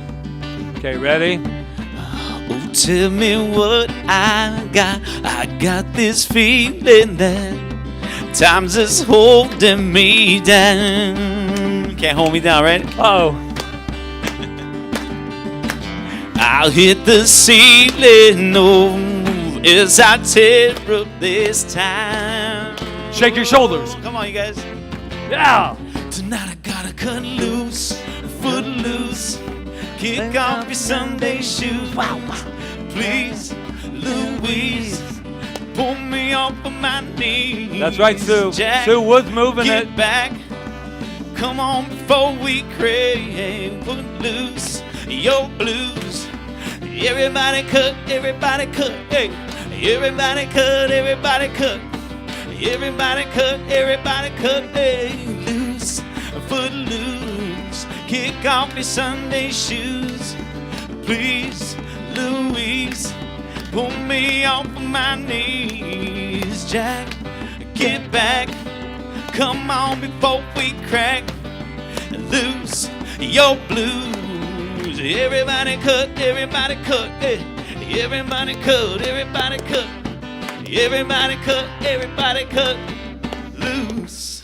Okay, ready? Oh, tell me what I got. I got this feeling that time's just holding me down. Can't hold me down, right? Uh-oh. I'll hit the ceiling as I tear up this time. Shake your shoulders. Come on, you guys. Yeah. Tonight I gotta cut loose, foot loose, kick off your Sunday shoes. Please, Louise, pull me off of my knees. That's right, Sue. Jack, Sue Wood's moving get it. back. Come on before we crave. Put loose your blues. Everybody cut, hey. Everybody cut, everybody cut. Everybody cut, everybody cut. Hey, loose, foot loose. Kick off your Sunday shoes. Please, Louise, pull me off of my knees. Jack, get back. Come on before we crack. Loose your blues. Everybody cut, everybody cut. Hey. Everybody cut, everybody cut. Everybody cut, everybody cut loose.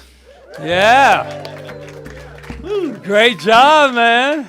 Yeah. Woo, great job, man.